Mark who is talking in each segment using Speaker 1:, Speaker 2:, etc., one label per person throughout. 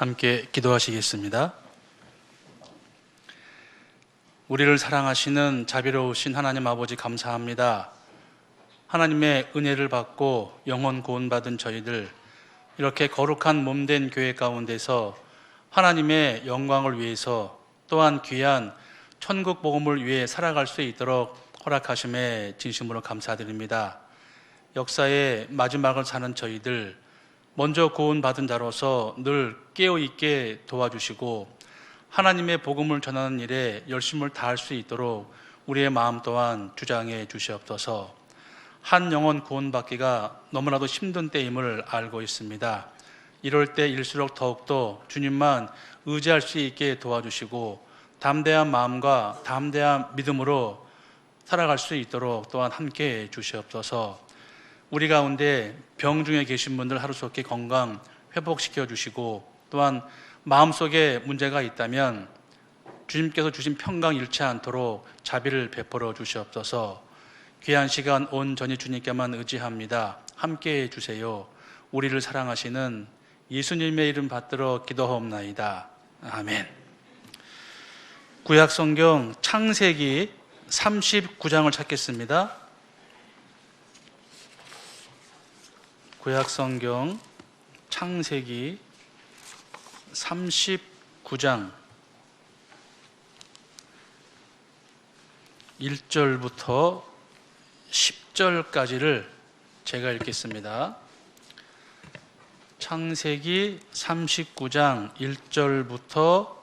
Speaker 1: 함께 기도하시겠습니다. 우리를 사랑하시는 자비로우신 하나님 아버지 감사합니다. 하나님의 은혜를 받고 영혼 구원받은 저희들, 이렇게 거룩한 몸된 교회 가운데서 하나님의 영광을 위해서 또한 귀한 천국 복음을 위해 살아갈 수 있도록 허락하심에 진심으로 감사드립니다. 역사의 마지막을 사는 저희들, 먼저 구원받은 자로서 늘 깨어있게 도와주시고 하나님의 복음을 전하는 일에 열심을 다할 수 있도록 우리의 마음 또한 주장해 주시옵소서. 한 영혼 구원받기가 너무나도 힘든 때임을 알고 있습니다. 이럴 때일수록 더욱더 주님만 의지할 수 있게 도와주시고 담대한 마음과 담대한 믿음으로 살아갈 수 있도록 또한 함께해 주시옵소서. 우리 가운데 병 중에 계신 분들 하루속히 건강 회복시켜 주시고, 또한 마음속에 문제가 있다면 주님께서 주신 평강 잃지 않도록 자비를 베풀어 주시옵소서. 귀한 시간 온전히 주님께만 의지합니다. 함께해 주세요. 우리를 사랑하시는 예수님의 이름 받들어 기도하옵나이다. 아멘. 구약성경 창세기 39장을 찾겠습니다. 구약성경 창세기 39장 1절부터 10절까지를 제가 읽겠습니다. 창세기 39장 1절부터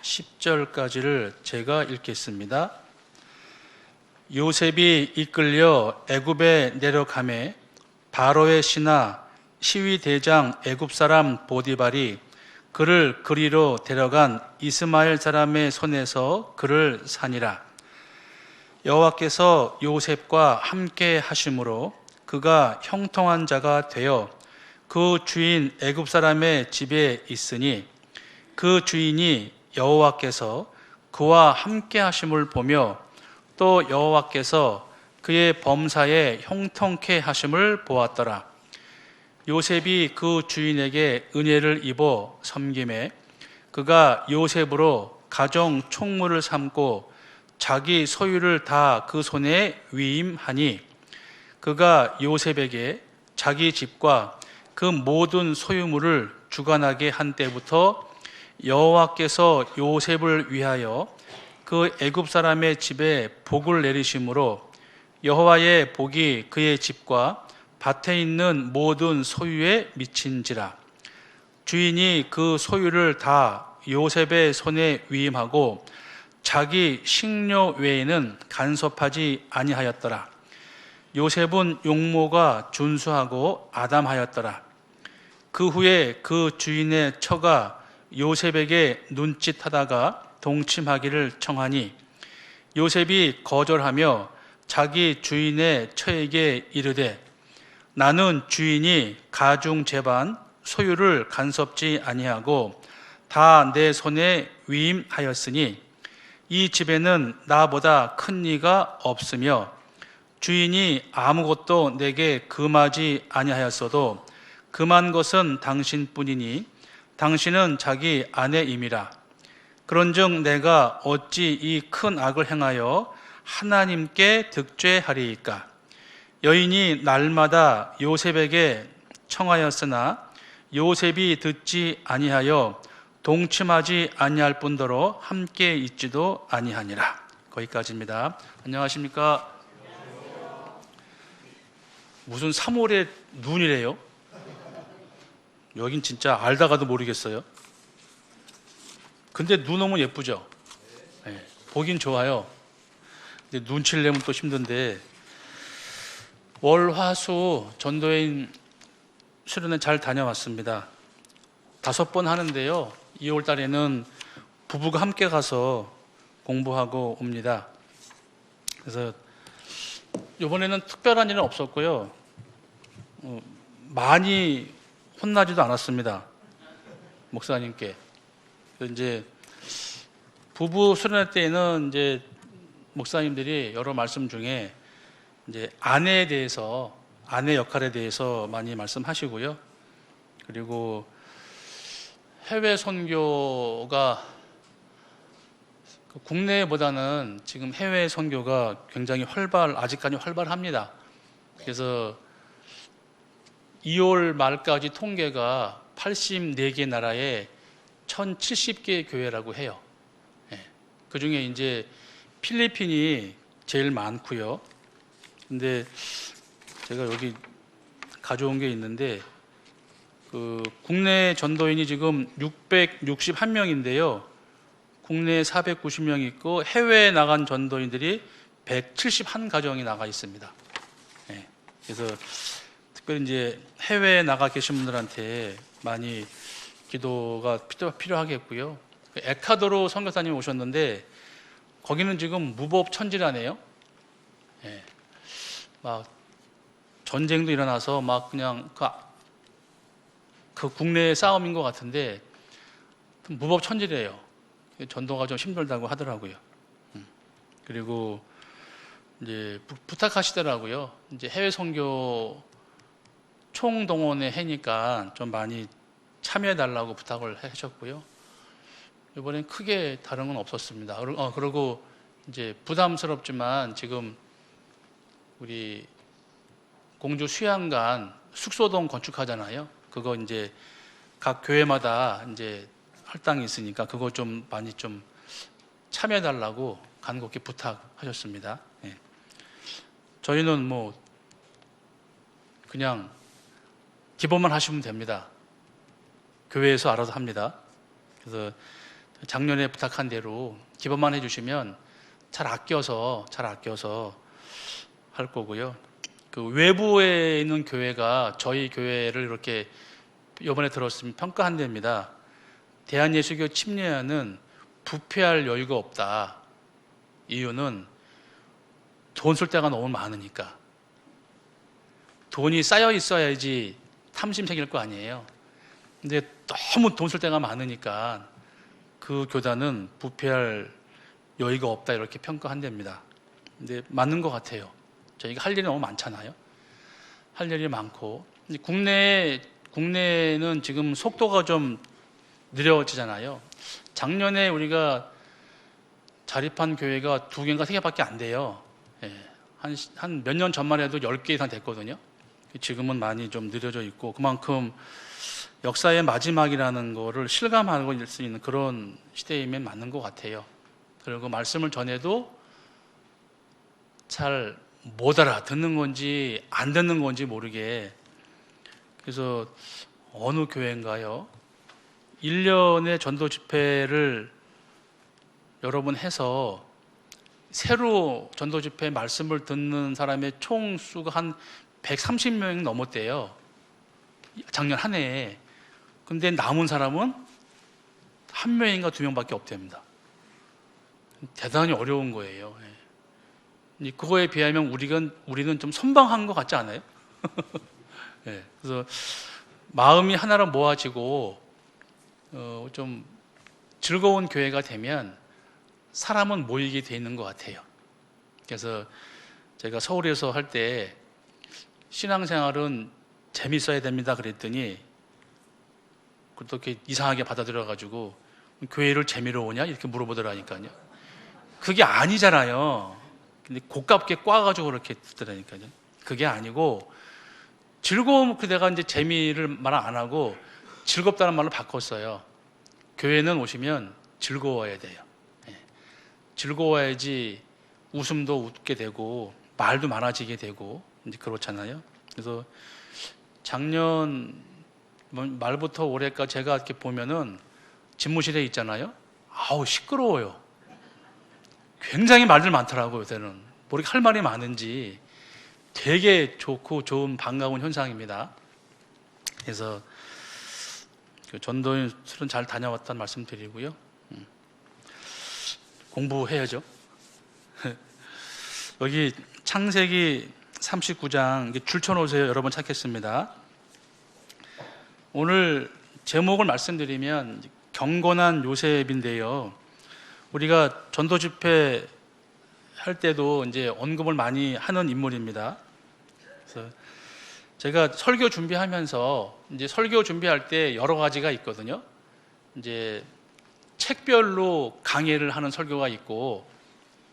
Speaker 1: 10절까지를 제가 읽겠습니다. 요셉이 이끌려 애굽에 내려가매 바로의 신하 시위대장 애굽 사람 보디발이 그를 그리로 데려간 이스마엘 사람의 손에서 그를 산이라. 여호와께서 요셉과 함께 하심으로 그가 형통한 자가 되어 그 주인 애굽 사람의 집에 있으니 그 주인이 여호와께서 그와 함께 하심을 보며 또 여호와께서 그의 범사에 형통케 하심을 보았더라. 요셉이 그 주인에게 은혜를 입어 섬김에 그가 요셉으로 가정 총무를 삼고 자기 소유를 다 그 손에 위임하니 그가 요셉에게 자기 집과 그 모든 소유물을 주관하게 한 때부터 여호와께서 요셉을 위하여 그 애굽 사람의 집에 복을 내리심으로 여호와의 복이 그의 집과 밭에 있는 모든 소유에 미친지라. 주인이 그 소유를 다 요셉의 손에 위임하고 자기 식료 외에는 간섭하지 아니하였더라. 요셉은 용모가 준수하고 아담하였더라. 그 후에 그 주인의 처가 요셉에게 눈짓하다가 동침하기를 청하니 요셉이 거절하며 자기 주인의 처에게 이르되 나는 주인이 가중 제반 소유를 간섭지 아니하고 다 내 손에 위임하였으니 이 집에는 나보다 큰 이가 없으며 주인이 아무것도 내게 금하지 아니하였어도 금한 것은 당신뿐이니 당신은 자기 아내임이라. 그런즉 내가 어찌 이 큰 악을 행하여 하나님께 득죄하리이까? 여인이 날마다 요셉에게 청하였으나 요셉이 듣지 아니하여 동침하지 아니할 뿐더러 함께 있지도 아니하니라. 거기까지입니다. 안녕하십니까? 무슨 3월에 눈이래요? 여긴 진짜 알다가도 모르겠어요. 근데 눈 오면 예쁘죠? 네, 보긴 좋아요. 근데 눈치를 내면 또 힘든데, 월, 화, 수 전도인 수련회 잘 다녀왔습니다. 5번 하는데요. 2월 달에는 부부가 함께 가서 공부하고 옵니다. 그래서 이번에는 특별한 일은 없었고요. 많이 혼나지도 않았습니다. 목사님께. 이제 부부 수련회 때에는 이제 목사님들이 여러 말씀 중에 이제 아내에 대해서, 아내 역할에 대해서 많이 말씀하시고요. 그리고 해외 선교가 국내보다는 지금 해외 선교가 굉장히 아직까지 활발합니다. 그래서 2월 말까지 통계가 84개 나라에 1070개 교회라고 해요. 그 중에 이제 필리핀이 제일 많고요. 근데 제가 여기 가져온 게 있는데 국내 전도인이 지금 661명인데요. 국내에 490명 있고 해외에 나간 전도인들이 171가정이 나가 있습니다. 그래서 특별히 이제 해외에 나가 계신 분들한테 많이 기도가 필요하겠고요. 에콰도르 선교사님이 오셨는데 거기는 지금 무법천지라네요. 막 전쟁도 일어나서 막 그냥 그 국내의 싸움인 것 같은데 무법천지래요. 전도가 좀 힘들다고 하더라고요. 그리고 이제 부탁하시더라고요. 이제 해외 선교 총동원회 해니까 좀 많이 참여해 달라고 부탁을 하셨고요. 이번엔 크게 다른 건 없었습니다. 그리고 이제 부담스럽지만 지금 우리 공주 수양관 숙소동 건축하잖아요. 그거 이제 각 교회마다 이제 할당이 있으니까 그거 좀 많이 좀 참여해 달라고 간곡히 부탁하셨습니다. 저희는 뭐 그냥 기본만 하시면 됩니다. 교회에서 알아서 합니다. 그래서 작년에 부탁한 대로 기본만 해주시면 잘 아껴서 할 거고요. 그 외부에 있는 교회가 저희 교회를 이렇게 이번에 들었으면 평가한답니다. 대한예수교 침례회는 부패할 여유가 없다. 이유는 돈 쓸 데가 너무 많으니까. 돈이 쌓여 있어야지 탐심 생길 거 아니에요. 근데 너무 돈 쓸 데가 많으니까 그 교단은 부패할 여유가 없다 이렇게 평가한답니다. 근데 맞는 것 같아요. 저희가 할 일이 너무 많잖아요. 할 일이 많고 국내에는 지금 속도가 좀 느려지잖아요. 작년에 우리가 자립한 교회가 2개인가 3개밖에 안 돼요. 한 몇 년 전만 해도 10개 이상 됐거든요. 지금은 많이 좀 느려져 있고 그만큼 역사의 마지막이라는 거를 실감하고 있을 수 있는 그런 시대이면 맞는 것 같아요. 그리고 말씀을 전해도 잘 못 알아듣는 건지 안 듣는 건지 모르게. 그래서 어느 교회인가요? 1년에 전도 집회를 여러 번 해서 새로 전도 집회 말씀을 듣는 사람의 총 수가 한 130명이 넘었대요. 작년 한 해에. 근데 남은 사람은 1명인가 2명밖에 없답니다. 대단히 어려운 거예요. 그거에 비하면 우리는 좀 선방한 것 같지 않아요? 그래서 마음이 하나로 모아지고 좀 즐거운 교회가 되면 사람은 모이게 돼 있는 것 같아요. 그래서 제가 서울에서 할 때 신앙생활은 재밌어야 됩니다 그랬더니 그렇게 이상하게 받아들여가지고 교회를 재미로 오냐 이렇게 물어보더라니까요. 그게 아니잖아요. 근데 고깝게 꽈가지고 그렇게 듣더라니까요. 그게 아니고 즐거움, 내가 이제 재미를 말 안 하고 즐겁다는 말로 바꿨어요. 교회는 오시면 즐거워야 돼요. 즐거워야지 웃음도 웃게 되고 말도 많아지게 되고 이제 그렇잖아요. 그래서 작년 말부터 올해까지 제가 이렇게 보면은 집무실에 있잖아요. 아우 시끄러워요. 굉장히 말들 많더라고요. 요새는 뭐 이렇게 할 말이 많은지 되게 좋고 좋은 반가운 현상입니다. 그래서 전도인 술은 잘 다녀왔다는 말씀 드리고요. 공부해야죠. 여기 창세기 39장 줄쳐놓으세요. 여러 번 찾겠습니다. 오늘 제목을 말씀드리면 경건한 요셉인데요. 우리가 전도 집회 할 때도 이제 언급을 많이 하는 인물입니다. 그래서 제가 설교 준비하면서 이제 설교 준비할 때 여러 가지가 있거든요. 이제 책별로 강해를 하는 설교가 있고,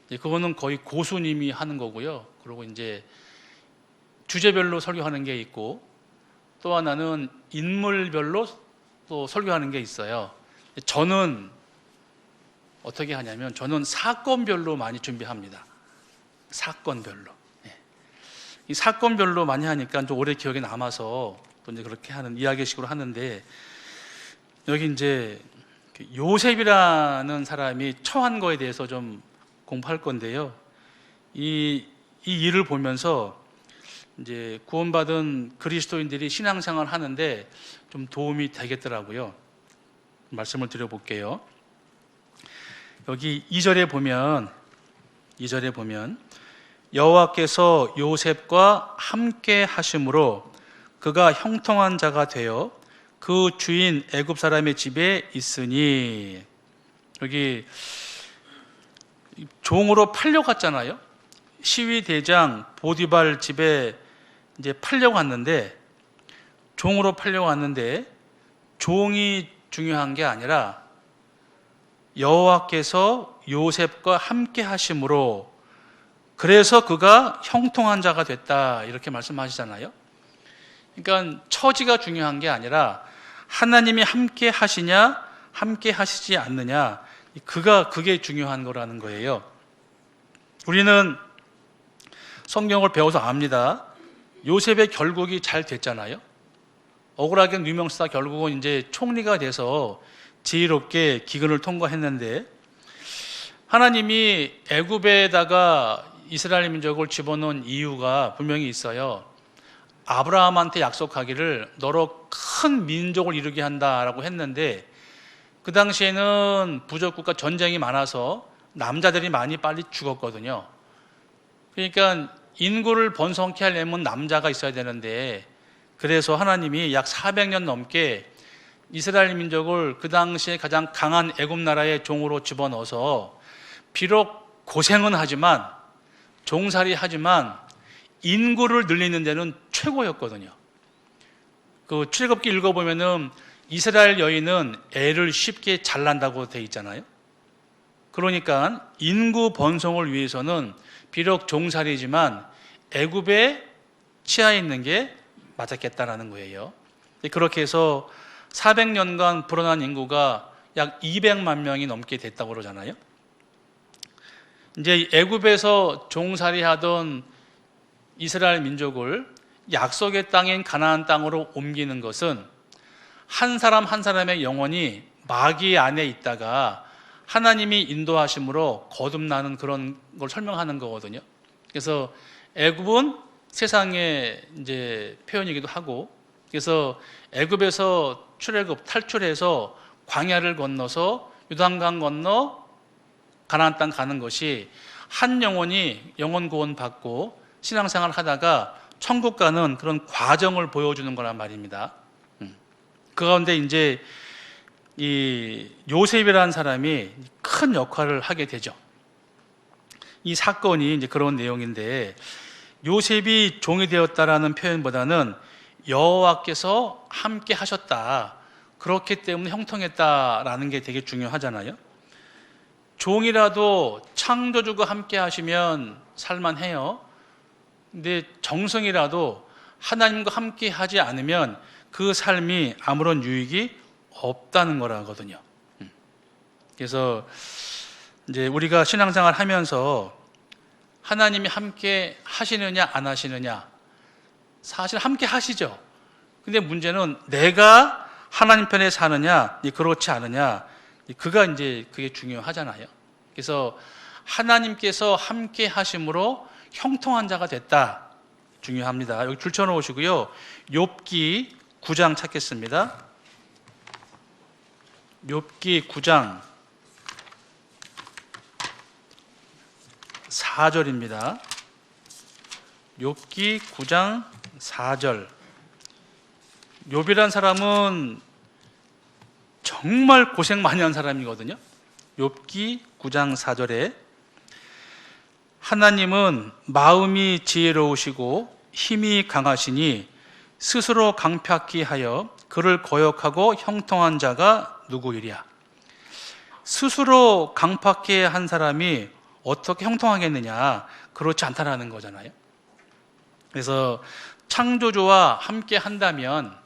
Speaker 1: 그거는 거의 고수님이 하는 거고요. 그리고 이제 주제별로 설교하는 게 있고, 또 하나는 인물별로 또 설교하는 게 있어요. 저는 어떻게 하냐면, 저는 사건별로 많이 준비합니다. 사건별로. 이 사건별로 많이 하니까 좀 오래 기억에 남아서 또 이제 그렇게 하는 이야기식으로 하는데, 여기 이제 요셉이라는 사람이 처한 거에 대해서 좀 공부할 건데요. 이 일을 보면서 이제 구원받은 그리스도인들이 신앙생활을 하는데 좀 도움이 되겠더라고요. 말씀을 드려볼게요. 여기 2절에 보면 여호와께서 요셉과 함께 하심으로 그가 형통한 자가 되어 그 주인 애굽 사람의 집에 있으니, 여기 종으로 팔려갔잖아요. 시위 대장 보디발 집에 이제 팔려갔는데, 종으로 팔려갔는데 종이 중요한 게 아니라 여호와께서 요셉과 함께 하심으로 그래서 그가 형통한 자가 됐다, 이렇게 말씀하시잖아요. 그러니까 처지가 중요한 게 아니라 하나님이 함께 하시냐 함께 하시지 않느냐, 그게 중요한 거라는 거예요. 우리는 성경을 배워서 압니다. 요셉의 결국이 잘 됐잖아요. 억울하게 누명쓰다 결국은 이제 총리가 돼서 지혜롭게 기근을 통과했는데, 하나님이 애굽에다가 이스라엘 민족을 집어넣은 이유가 분명히 있어요. 아브라함한테 약속하기를 너로 큰 민족을 이루게 한다라고 했는데, 그 당시에는 부족국가 전쟁이 많아서 남자들이 많이 빨리 죽었거든요. 그러니까 인구를 번성케 하려면 남자가 있어야 되는데, 그래서 하나님이 약 400년 넘게 이스라엘 민족을 그 당시에 가장 강한 애굽 나라의 종으로 집어넣어서 비록 고생은 하지만, 종살이 하지만 인구를 늘리는 데는 최고였거든요. 그 출애굽기 읽어보면은 이스라엘 여인은 애를 쉽게 잘 난다고 돼 있잖아요. 그러니까 인구 번성을 위해서는 비록 종살이지만 애굽에 치하 있는 게 맞았겠다라는 거예요. 그렇게 해서 400년간 불어난 인구가 약 200만 명이 넘게 됐다고 그러잖아요. 이제 애굽에서 종살이하던 이스라엘 민족을 약속의 땅인 가나안 땅으로 옮기는 것은 한 사람 한 사람의 영혼이 마귀 안에 있다가 하나님이 인도하심으로 거듭나는 그런 걸 설명하는 거거든요. 그래서 애굽은 세상의 이제 표현이기도 하고, 그래서 애굽에서 탈출해서 광야를 건너서 요단강 건너 가나안 땅 가는 것이 한 영혼이 영혼 구원 받고 신앙생활 하다가 천국 가는 그런 과정을 보여주는 거란 말입니다. 그 가운데 이제 이 요셉이라는 사람이 큰 역할을 하게 되죠. 이 사건이 이제 그런 내용인데, 요셉이 종이 되었다라는 표현보다는 여호와께서 함께 하셨다, 그렇기 때문에 형통했다라는 게 되게 중요하잖아요. 종이라도 창조주가 함께 하시면 살만해요. 근데 정성이라도 하나님과 함께 하지 않으면 그 삶이 아무런 유익이 없다는 거라거든요. 그래서 이제 우리가 신앙생활 하면서 하나님이 함께 하시느냐 안 하시느냐, 사실 함께 하시죠. 근데 문제는 내가 하나님 편에 사느냐 그렇지 않느냐, 그게 중요하잖아요. 그래서 하나님께서 함께 하심으로 형통한 자가 됐다, 중요합니다. 여기 줄 쳐놓으시고요. 욥기 9장 찾겠습니다. 욥기 9장 4절입니다. 욥기 9장 4절. 욥이란 사람은 정말 고생 많이 한 사람이거든요. 욥기 9장 4절에 하나님은 마음이 지혜로우시고 힘이 강하시니 스스로 강팍히 하여 그를 거역하고 형통한 자가 누구이랴. 스스로 강팍해 한 사람이 어떻게 형통하겠느냐? 그렇지 않다라는 거잖아요. 그래서 창조주와 함께 한다면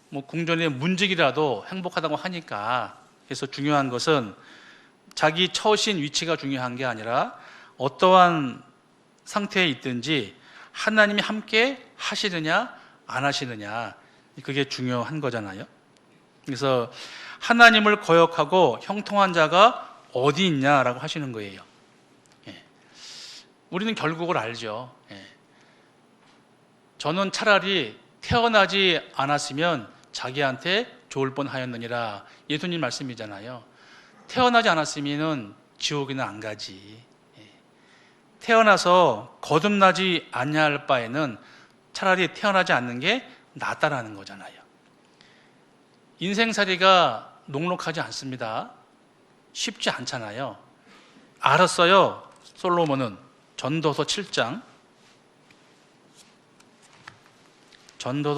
Speaker 1: 뭐 궁전의 문직이라도 행복하다고 하니까, 그래서 중요한 것은 자기 처신 위치가 중요한 게 아니라 어떠한 상태에 있든지 하나님이 함께 하시느냐 안 하시느냐, 그게 중요한 거잖아요. 그래서 하나님을 거역하고 형통한 자가 어디 있냐라고 하시는 거예요. 우리는 결국을 알죠. 저는 차라리 태어나지 않았으면 자기한테 좋을 뻔하였느니라, 예수님 말씀이잖아요. 태어나지 않았으면 지옥에는 안 가지. 태어나서 거듭나지 아니할 바에는 차라리 태어나지 않는 게 낫다라는 거잖아요. 인생살이가 녹록하지 않습니다. 쉽지 않잖아요. 알았어요. 솔로몬은 전도서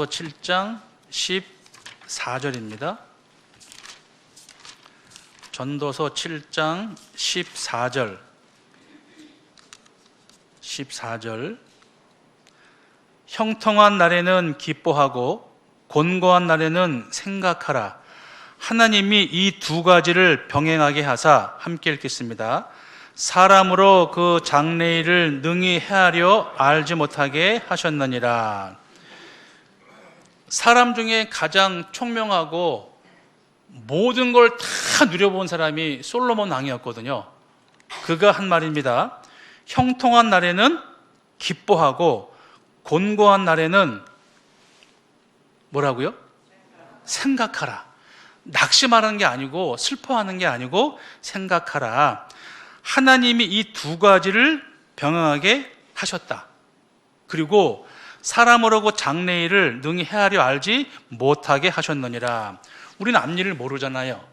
Speaker 1: 7장 14절입니다. 전도서 7장 14절. 형통한 날에는 기뻐하고 곤고한 날에는 생각하라. 하나님이 이 두 가지를 병행하게 하사, 함께 읽겠습니다. 사람으로 그 장래일을 능히 헤아려 알지 못하게 하셨느니라. 사람 중에 가장 총명하고 모든 걸 다 누려본 사람이 솔로몬 왕이었거든요. 그가 한 말입니다. 형통한 날에는 기뻐하고 곤고한 날에는 뭐라고요? 생각하라. 낙심하는 게 아니고 슬퍼하는 게 아니고 생각하라. 하나님이 이 두 가지를 병행하게 하셨다. 그리고 사람으로고 장래일을 능히 헤아려 알지 못하게 하셨느니라. 우리는 앞일을 모르잖아요.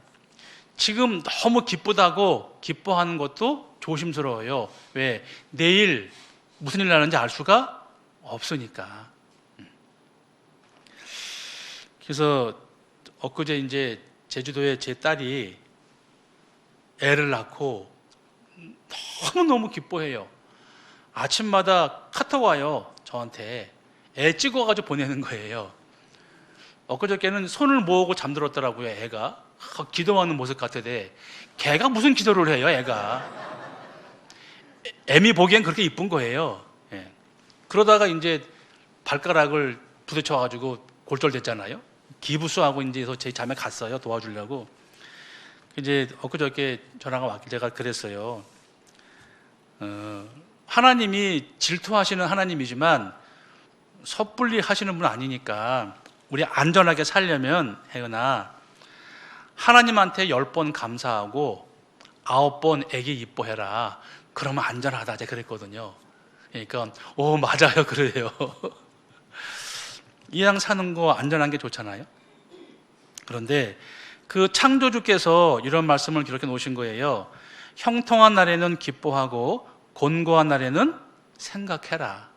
Speaker 1: 지금 너무 기쁘다고 기뻐하는 것도 조심스러워요. 왜? 내일 무슨 일 나는지 알 수가 없으니까. 그래서 엊그제 이제 제주도에 제 딸이 애를 낳고 너무너무 기뻐해요. 아침마다 카톡 와요. 저한테 애 찍어가지고 보내는 거예요. 엊그저께는 손을 모으고 잠들었더라고요. 애가 기도하는 모습 같은데, 걔가 무슨 기도를 해요? 애가 애미 보기엔 그렇게 이쁜 거예요. 그러다가 이제 발가락을 부딪혀가지고 골절됐잖아요. 기부스하고 이제 제 자매 갔어요. 도와주려고. 이제 엊그저께 전화가 왔길 제가 그랬어요. 하나님이 질투하시는 하나님이지만 섣불리 하시는 분 아니니까 우리 안전하게 살려면, 혜은아, 하나님한테 10번 감사하고 9번 애기 이뻐해라. 그러면 안전하다. 제가 그랬거든요. 그러니까 맞아요. 그래요. 이왕 사는 거 안전한 게 좋잖아요. 그런데 그 창조주께서 이런 말씀을 기록해 놓으신 거예요. 형통한 날에는 기뻐하고 곤고한 날에는 생각해라.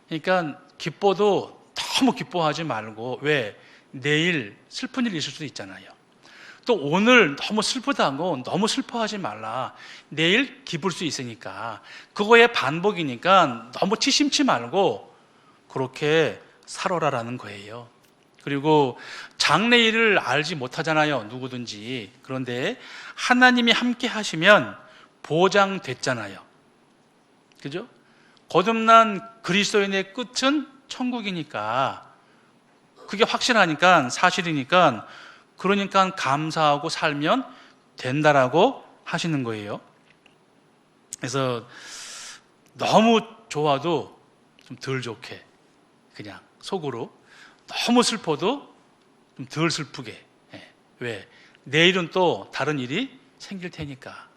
Speaker 1: 그러니까 기뻐도 너무 기뻐하지 말고, 왜? 내일 슬픈 일이 있을 수도 있잖아요. 또 오늘 너무 슬프다고 너무 슬퍼하지 말라. 내일 기쁠 수 있으니까. 그거의 반복이니까 너무 치심치 말고 그렇게 살아라라는 거예요. 그리고 장래일을 알지 못하잖아요, 누구든지. 그런데 하나님이 함께 하시면 보장됐잖아요. 그죠? 거듭난 그리스도인의 끝은 천국이니까, 그게 확실하니까, 사실이니까, 그러니까 감사하고 살면 된다라고 하시는 거예요. 그래서 너무 좋아도 좀 덜 좋게, 그냥 속으로, 너무 슬퍼도 좀 덜 슬프게. 왜? 내일은 또 다른 일이 생길 테니까.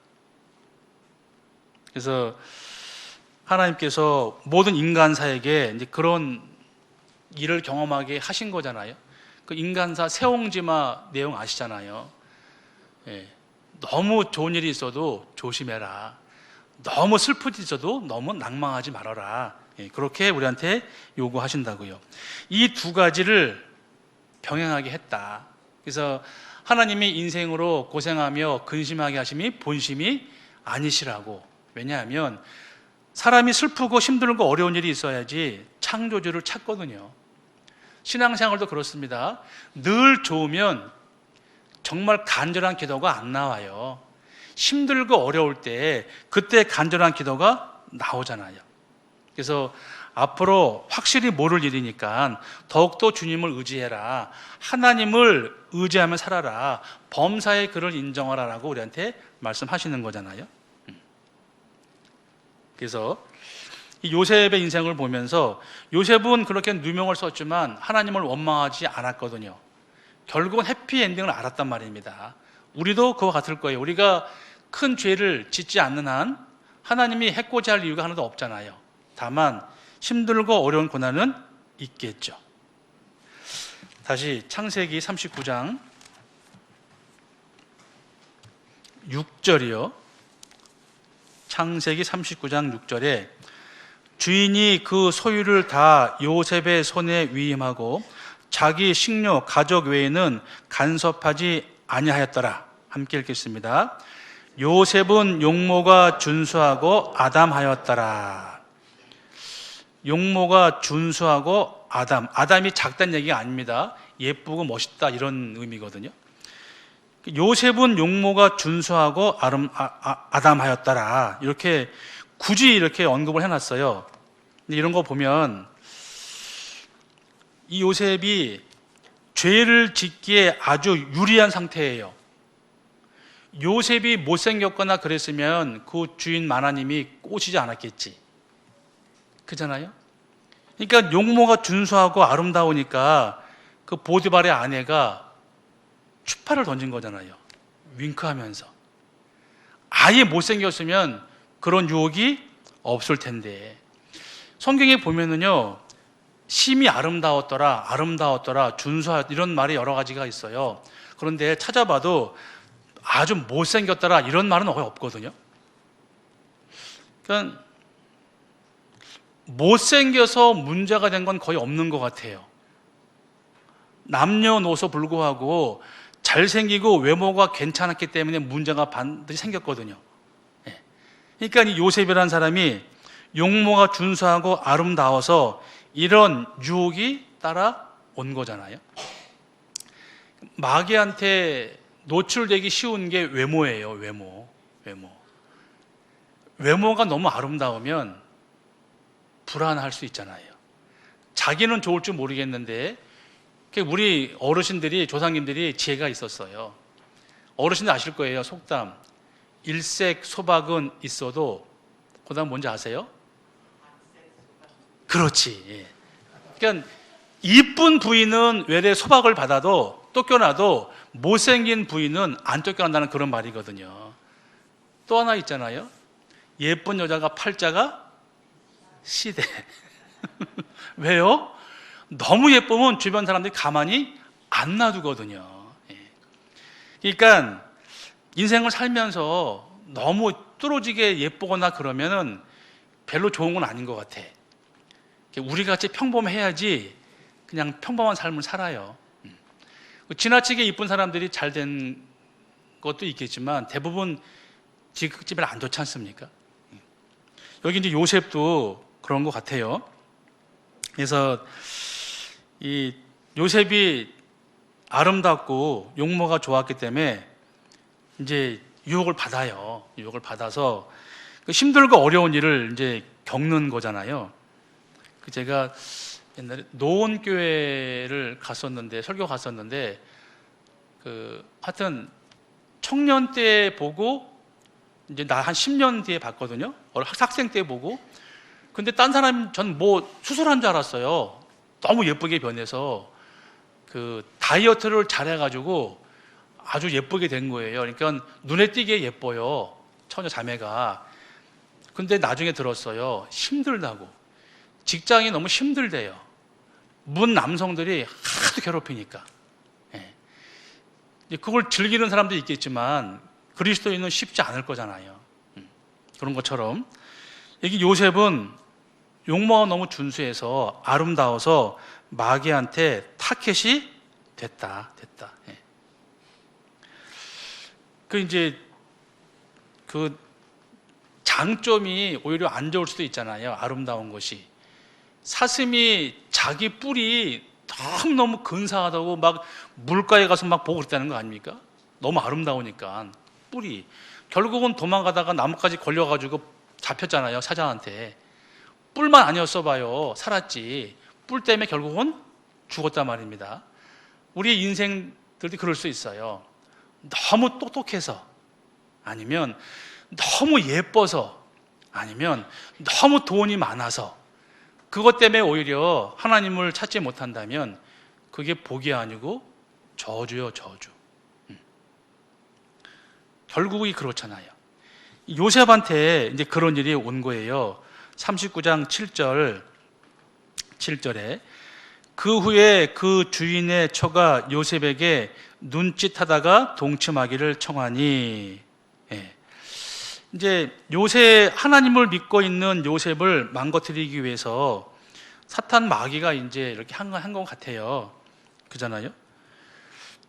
Speaker 1: 그래서 하나님께서 모든 인간사에게 이제 그런 일을 경험하게 하신 거잖아요. 그 인간사 세옹지마 내용 아시잖아요. 너무 좋은 일이 있어도 조심해라. 너무 슬픈 일이 있어도 너무 낭망하지 말아라. 그렇게 우리한테 요구하신다고요. 이 두 가지를 병행하게 했다. 그래서 하나님이 인생으로 고생하며 근심하게 하심이 본심이 아니시라고. 왜냐하면 사람이 슬프고 힘들고 어려운 일이 있어야지 창조주를 찾거든요. 신앙생활도 그렇습니다. 늘 좋으면 정말 간절한 기도가 안 나와요. 힘들고 어려울 때 그때 간절한 기도가 나오잖아요. 그래서 앞으로 확실히 모를 일이니까 더욱더 주님을 의지해라. 하나님을 의지하며 살아라. 범사의 그를 인정하라라고 우리한테 말씀하시는 거잖아요. 그래서 이 요셉의 인생을 보면서 요셉은 그렇게 누명을 썼지만 하나님을 원망하지 않았거든요. 결국은 해피엔딩을 알았단 말입니다. 우리도 그와 같을 거예요. 우리가 큰 죄를 짓지 않는 한 하나님이 해코지 할 이유가 하나도 없잖아요. 다만 힘들고 어려운 고난은 있겠죠. 다시 창세기 39장 6절이요. 창세기 39장 6절에 주인이 그 소유를 다 요셉의 손에 위임하고 자기 식료 가족 외에는 간섭하지 아니하였더라. 함께 읽겠습니다. 요셉은 용모가 준수하고 아담하였더라. 용모가 준수하고 아담이 작다는 얘기가 아닙니다. 예쁘고 멋있다 이런 의미거든요. 요셉은 용모가 준수하고 아담하였더라. 이렇게 굳이 이렇게 언급을 해놨어요. 근데 이런 거 보면 이 요셉이 죄를 짓기에 아주 유리한 상태예요. 요셉이 못생겼거나 그랬으면 그 주인 마나님이 꼬시지 않았겠지. 그잖아요? 그러니까 용모가 준수하고 아름다우니까 그 보디발의 아내가 추파를 던진 거잖아요. 윙크하면서. 아예 못생겼으면 그런 유혹이 없을 텐데. 성경에 보면은요, 심히 아름다웠더라, 준수하였더라, 이런 말이 여러 가지가 있어요. 그런데 찾아봐도 아주 못생겼더라, 이런 말은 없거든요. 그러니까 못생겨서 문제가 된 건 거의 없는 것 같아요. 남녀노소 불구하고 잘생기고 외모가 괜찮았기 때문에 문제가 반드시 생겼거든요. 그러니까 이 요셉이라는 사람이 용모가 준수하고 아름다워서 이런 유혹이 따라온 거잖아요. 마귀한테 노출되기 쉬운 게 외모예요. 외모가 너무 아름다우면 불안할 수 있잖아요. 자기는 좋을 줄 모르겠는데 우리 어르신들이, 조상님들이 지혜가 있었어요. 어르신들 아실 거예요. 속담. 일색 소박은 있어도 그 다음 뭔지 아세요? 그렇지. 그러니까 이쁜 부인은 외래 소박을 받아도 쫓겨나도 못생긴 부인은 안 쫓겨난다는 그런 말이거든요. 또 하나 있잖아요. 예쁜 여자가 팔자가 시대. 왜요? 너무 예쁘면 주변 사람들이 가만히 안 놔두거든요. 그러니까 인생을 살면서 너무 뚫어지게 예쁘거나 그러면은 별로 좋은 건 아닌 것 같아. 우리 같이 평범해야지 그냥 평범한 삶을 살아요. 지나치게 이쁜 사람들이 잘 된 것도 있겠지만 대부분 뒤끝집에 안 좋지 않습니까? 여기 이제 요셉도 그런 것 같아요. 그래서 이 요셉이 아름답고 용모가 좋았기 때문에 이제 유혹을 받아요. 유혹을 받아서 힘들고 어려운 일을 이제 겪는 거잖아요. 제가 옛날에 노원교회를 갔었는데, 설교 갔었는데, 하여튼 청년 때 보고 이제 나 한 10년 뒤에 봤거든요. 학생 때 보고. 근데 딴 사람 전 뭐 수술한 줄 알았어요. 너무 예쁘게 변해서 다이어트를 잘해가지고 아주 예쁘게 된 거예요. 그러니까 눈에 띄게 예뻐요. 처녀 자매가. 근데 나중에 들었어요. 힘들다고. 직장이 너무 힘들대요. 문 남성들이 하도 괴롭히니까. 그걸 즐기는 사람도 있겠지만 그리스도인은 쉽지 않을 거잖아요. 그런 것처럼 여기 요셉은 용모가 너무 준수해서 아름다워서 마귀한테 타켓이 됐다. 예. 이제 그 장점이 오히려 안 좋을 수도 있잖아요. 아름다운 것이. 사슴이 자기 뿔이 너무너무 근사하다고 막 물가에 가서 막 보고 그랬다는 거 아닙니까? 너무 아름다우니까 뿔이. 결국은 도망가다가 나뭇가지 걸려가지고 잡혔잖아요. 사자한테. 뿔만 아니었어 봐요. 살았지. 뿔 때문에 결국은 죽었단 말입니다. 우리 인생들도 그럴 수 있어요. 너무 똑똑해서, 아니면 너무 예뻐서, 아니면 너무 돈이 많아서, 그것 때문에 오히려 하나님을 찾지 못한다면 그게 복이 아니고 저주요, 저주. 결국이 그렇잖아요. 요셉한테 이제 그런 일이 온 거예요. 39장 7절에 그 후에 그 주인의 처가 요셉에게 눈짓하다가 동침하기를 청하니, 예. 이제 하나님을 믿고 있는 요셉을 망가뜨리기 위해서 사탄 마귀가 이제 이렇게 한 것 같아요. 그잖아요.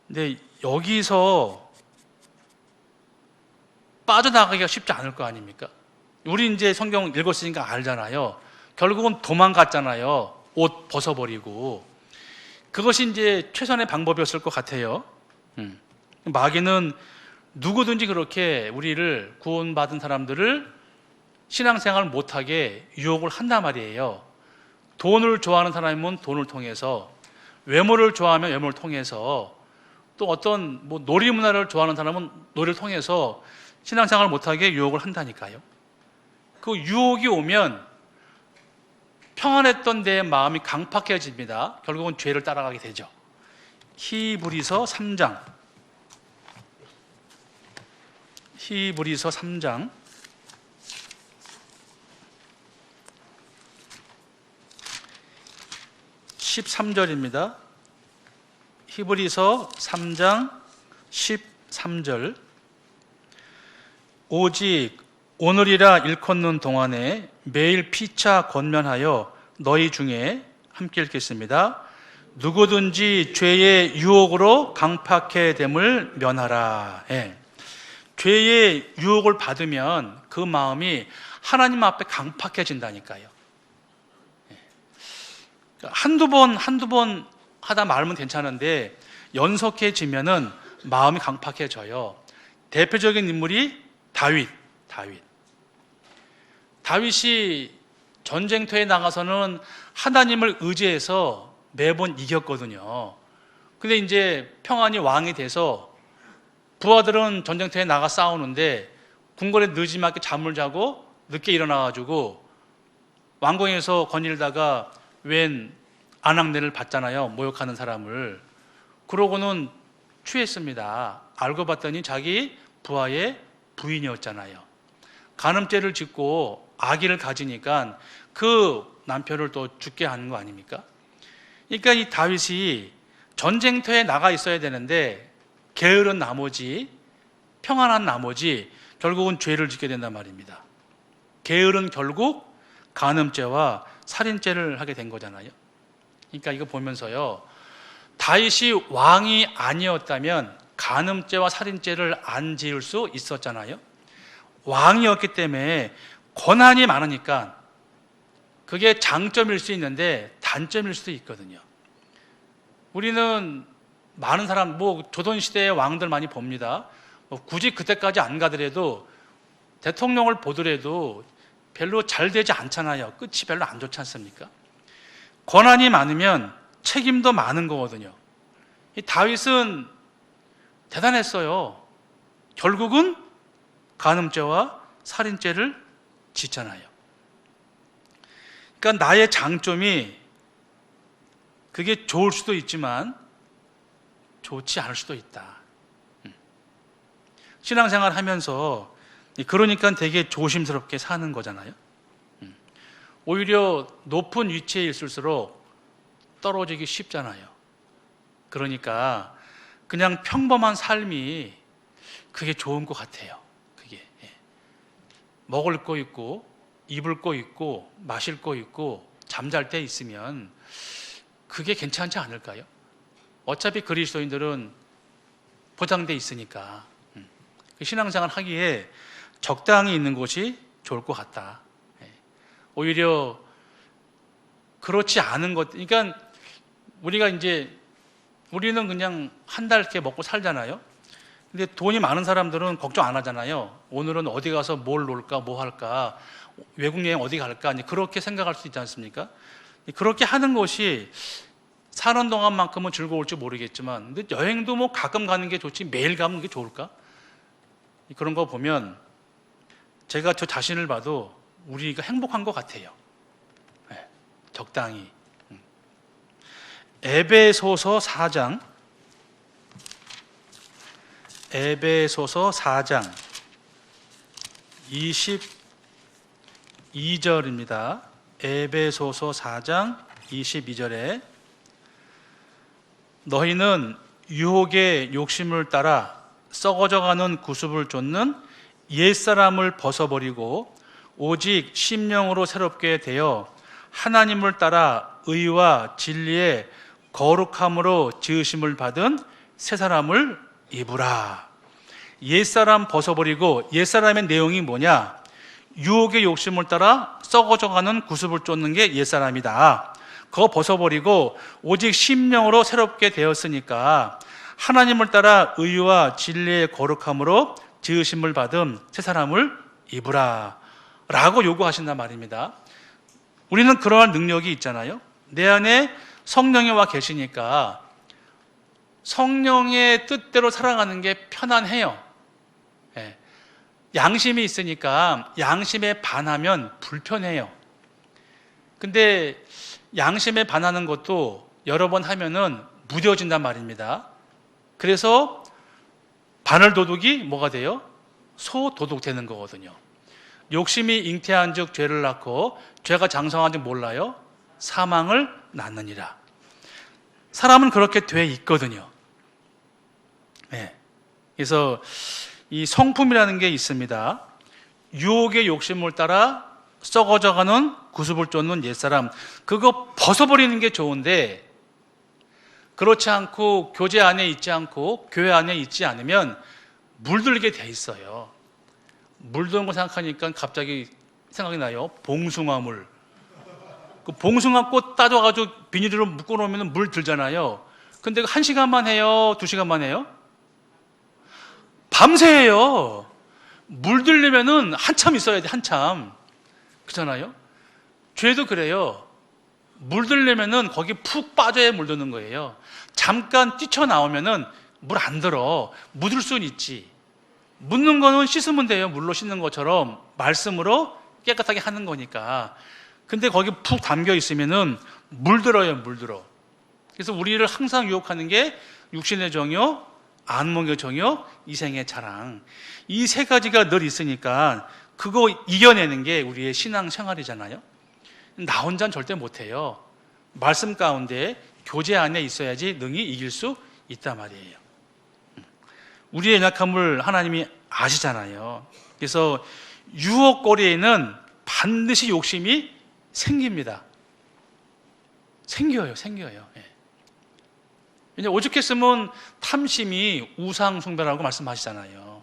Speaker 1: 근데 여기서 빠져나가기가 쉽지 않을 거 아닙니까? 우리 이제 성경 읽었으니까 알잖아요. 결국은 도망갔잖아요. 옷 벗어버리고. 그것이 이제 최선의 방법이었을 것 같아요. 마귀는 누구든지 그렇게 우리를 구원받은 사람들을 신앙생활 못하게 유혹을 한단 말이에요. 돈을 좋아하는 사람이면 돈을 통해서, 외모를 좋아하면 외모를 통해서, 또 어떤 놀이문화를 좋아하는 사람은 놀이를 통해서 신앙생활 못하게 유혹을 한다니까요. 그 유혹이 오면 평안했던 내 마음이 강팍해집니다. 결국은 죄를 따라가게 되죠. 히브리서 3장 13절입니다. 히브리서 3장 13절. 오직 오늘이라 일컫는 동안에 매일 피차 권면하여 너희 중에 함께 읽겠습니다. 누구든지 죄의 유혹으로 강팍해 됨을 면하라. 예. 죄의 유혹을 받으면 그 마음이 하나님 앞에 강팍해진다니까요. 예. 한두 번 하다 말면 괜찮은데 연속해지면은 마음이 강팍해져요. 대표적인 인물이 다윗이 전쟁터에 나가서는 하나님을 의지해서 매번 이겼거든요. 근데 이제 평안히 왕이 돼서 부하들은 전쟁터에 나가 싸우는데 궁궐에 늦지막히 잠을 자고 늦게 일어나가지고 왕궁에서 거닐다가 웬 아낙네를 봤잖아요. 모욕하는 사람을. 그러고는 취했습니다. 알고 봤더니 자기 부하의 부인이었잖아요. 간음죄를 짓고 아기를 가지니까 그 남편을 또 죽게 하는 거 아닙니까? 그러니까 이 다윗이 전쟁터에 나가 있어야 되는데 게으른 나머지, 평안한 나머지 결국은 죄를 짓게 된단 말입니다. 게으른 결국 간음죄와 살인죄를 하게 된 거잖아요. 그러니까 이거 보면서요, 다윗이 왕이 아니었다면 간음죄와 살인죄를 안 지을 수 있었잖아요. 왕이었기 때문에 권한이 많으니까 그게 장점일 수 있는데 단점일 수도 있거든요. 우리는 많은 사람, 조선시대의 왕들 많이 봅니다. 굳이 그때까지 안 가더라도 대통령을 보더라도 별로 잘 되지 않잖아요. 끝이 별로 안 좋지 않습니까? 권한이 많으면 책임도 많은 거거든요. 이 다윗은 대단했어요. 결국은 간음죄와 살인죄를 짓잖아요. 그러니까 나의 장점이 그게 좋을 수도 있지만 좋지 않을 수도 있다. 신앙생활 하면서 그러니까 되게 조심스럽게 사는 거잖아요. 오히려 높은 위치에 있을수록 떨어지기 쉽잖아요. 그러니까 그냥 평범한 삶이 그게 좋은 것 같아요. 그게 먹을 거 있고 입을 거 있고 마실 거 있고 잠잘 때 있으면 그게 괜찮지 않을까요? 어차피 그리스도인들은 보장돼 있으니까 신앙생활 하기에 적당히 있는 곳이 좋을 것 같다. 오히려 그렇지 않은 것, 그러니까 우리는 그냥 한 달 이렇게 먹고 살잖아요. 근데 돈이 많은 사람들은 걱정 안 하잖아요. 오늘은 어디 가서 뭘 놀까, 뭐 할까, 외국 여행 어디 갈까, 그렇게 생각할 수 있지 않습니까? 그렇게 하는 것이 사는 동안만큼은 즐거울지 모르겠지만, 근데 여행도 뭐 가끔 가는 게 좋지 매일 가는 게 좋을까? 그런 거 보면 제가 저 자신을 봐도 우리가 행복한 것 같아요. 네, 적당히. 에베소서 4장 22절입니다. 에베소서 4장 22절에 너희는 유혹의 욕심을 따라 썩어져가는 구습을 쫓는 옛사람을 벗어버리고 오직 심령으로 새롭게 되어 하나님을 따라 의와 진리의 거룩함으로 지으심을 받은 새 사람을 입으라. 옛사람 벗어버리고, 옛사람의 내용이 뭐냐? 유혹의 욕심을 따라 썩어져가는 구습을 쫓는 게 옛사람이다. 그거 벗어버리고 오직 심령으로 새롭게 되었으니까 하나님을 따라 의와 진리의 거룩함으로 지으심을 받은 새 사람을 입으라 라고 요구하신단 말입니다. 우리는 그러한 능력이 있잖아요. 내 안에 성령이 와 계시니까 성령의 뜻대로 살아가는 게 편안해요. 양심이 있으니까 양심에 반하면 불편해요. 근데 양심에 반하는 것도 여러 번 하면은 무뎌진단 말입니다. 그래서 바늘 도둑이 뭐가 돼요? 소도둑 되는 거거든요. 욕심이 잉태한 즉 죄를 낳고 죄가 장성한 즉 몰라요? 사망을 낳느니라. 사람은 그렇게 돼 있거든요. 그래서 이 성품이라는 게 있습니다. 유혹의 욕심을 따라 썩어져가는 구습을 쫓는 옛사람, 그거 벗어버리는 게 좋은데 그렇지 않고 교제 안에 있지 않고 교회 안에 있지 않으면 물들게 돼 있어요. 물드는 거 생각하니까 갑자기 생각이 나요. 봉숭아물. 그 봉숭아 꽃 따져가지고 비닐로 묶어놓으면 물 들잖아요. 근데 1시간만 해요? 2시간만 해요? 밤새 해요. 물들려면은 한참 있어야 돼, 한참. 그렇잖아요? 죄도 그래요. 물들려면은 거기 푹 빠져야 물드는 거예요. 잠깐 뛰쳐나오면은 물 안 들어. 묻을 수는 있지. 묻는 거는 씻으면 돼요. 물로 씻는 것처럼 말씀으로 깨끗하게 하는 거니까. 근데 거기 푹 담겨 있으면은 물들어요, 물들어. 그래서 우리를 항상 유혹하는 게 육신의 정욕, 안목의 정욕, 이생의 자랑. 이 세 가지가 늘 있으니까 그거 이겨내는 게 우리의 신앙 생활이잖아요. 나 혼자는 절대 못해요. 말씀 가운데 교제 안에 있어야지 능히 이길 수 있단 말이에요. 우리의 연약함을 하나님이 아시잖아요. 그래서 유혹거리에는 반드시 욕심이 생깁니다. 생겨요. 왜냐하면 오죽했으면 탐심이 우상숭배라고 말씀하시잖아요.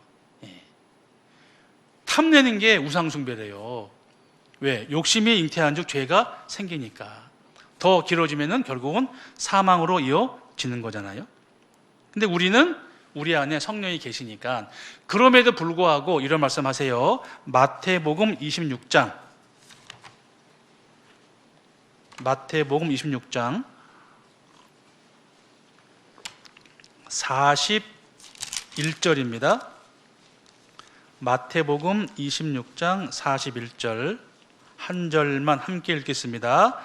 Speaker 1: 탐내는 게 우상숭배래요. 왜? 욕심이 잉태한 즉 죄가 생기니까. 더 길어지면은 결국은 사망으로 이어지는 거잖아요. 근데 우리 안에 성령이 계시니까 그럼에도 불구하고 이런 말씀하세요. 마태복음 26장 41절입니다. 마태복음 26장 41절 한 절만 함께 읽겠습니다.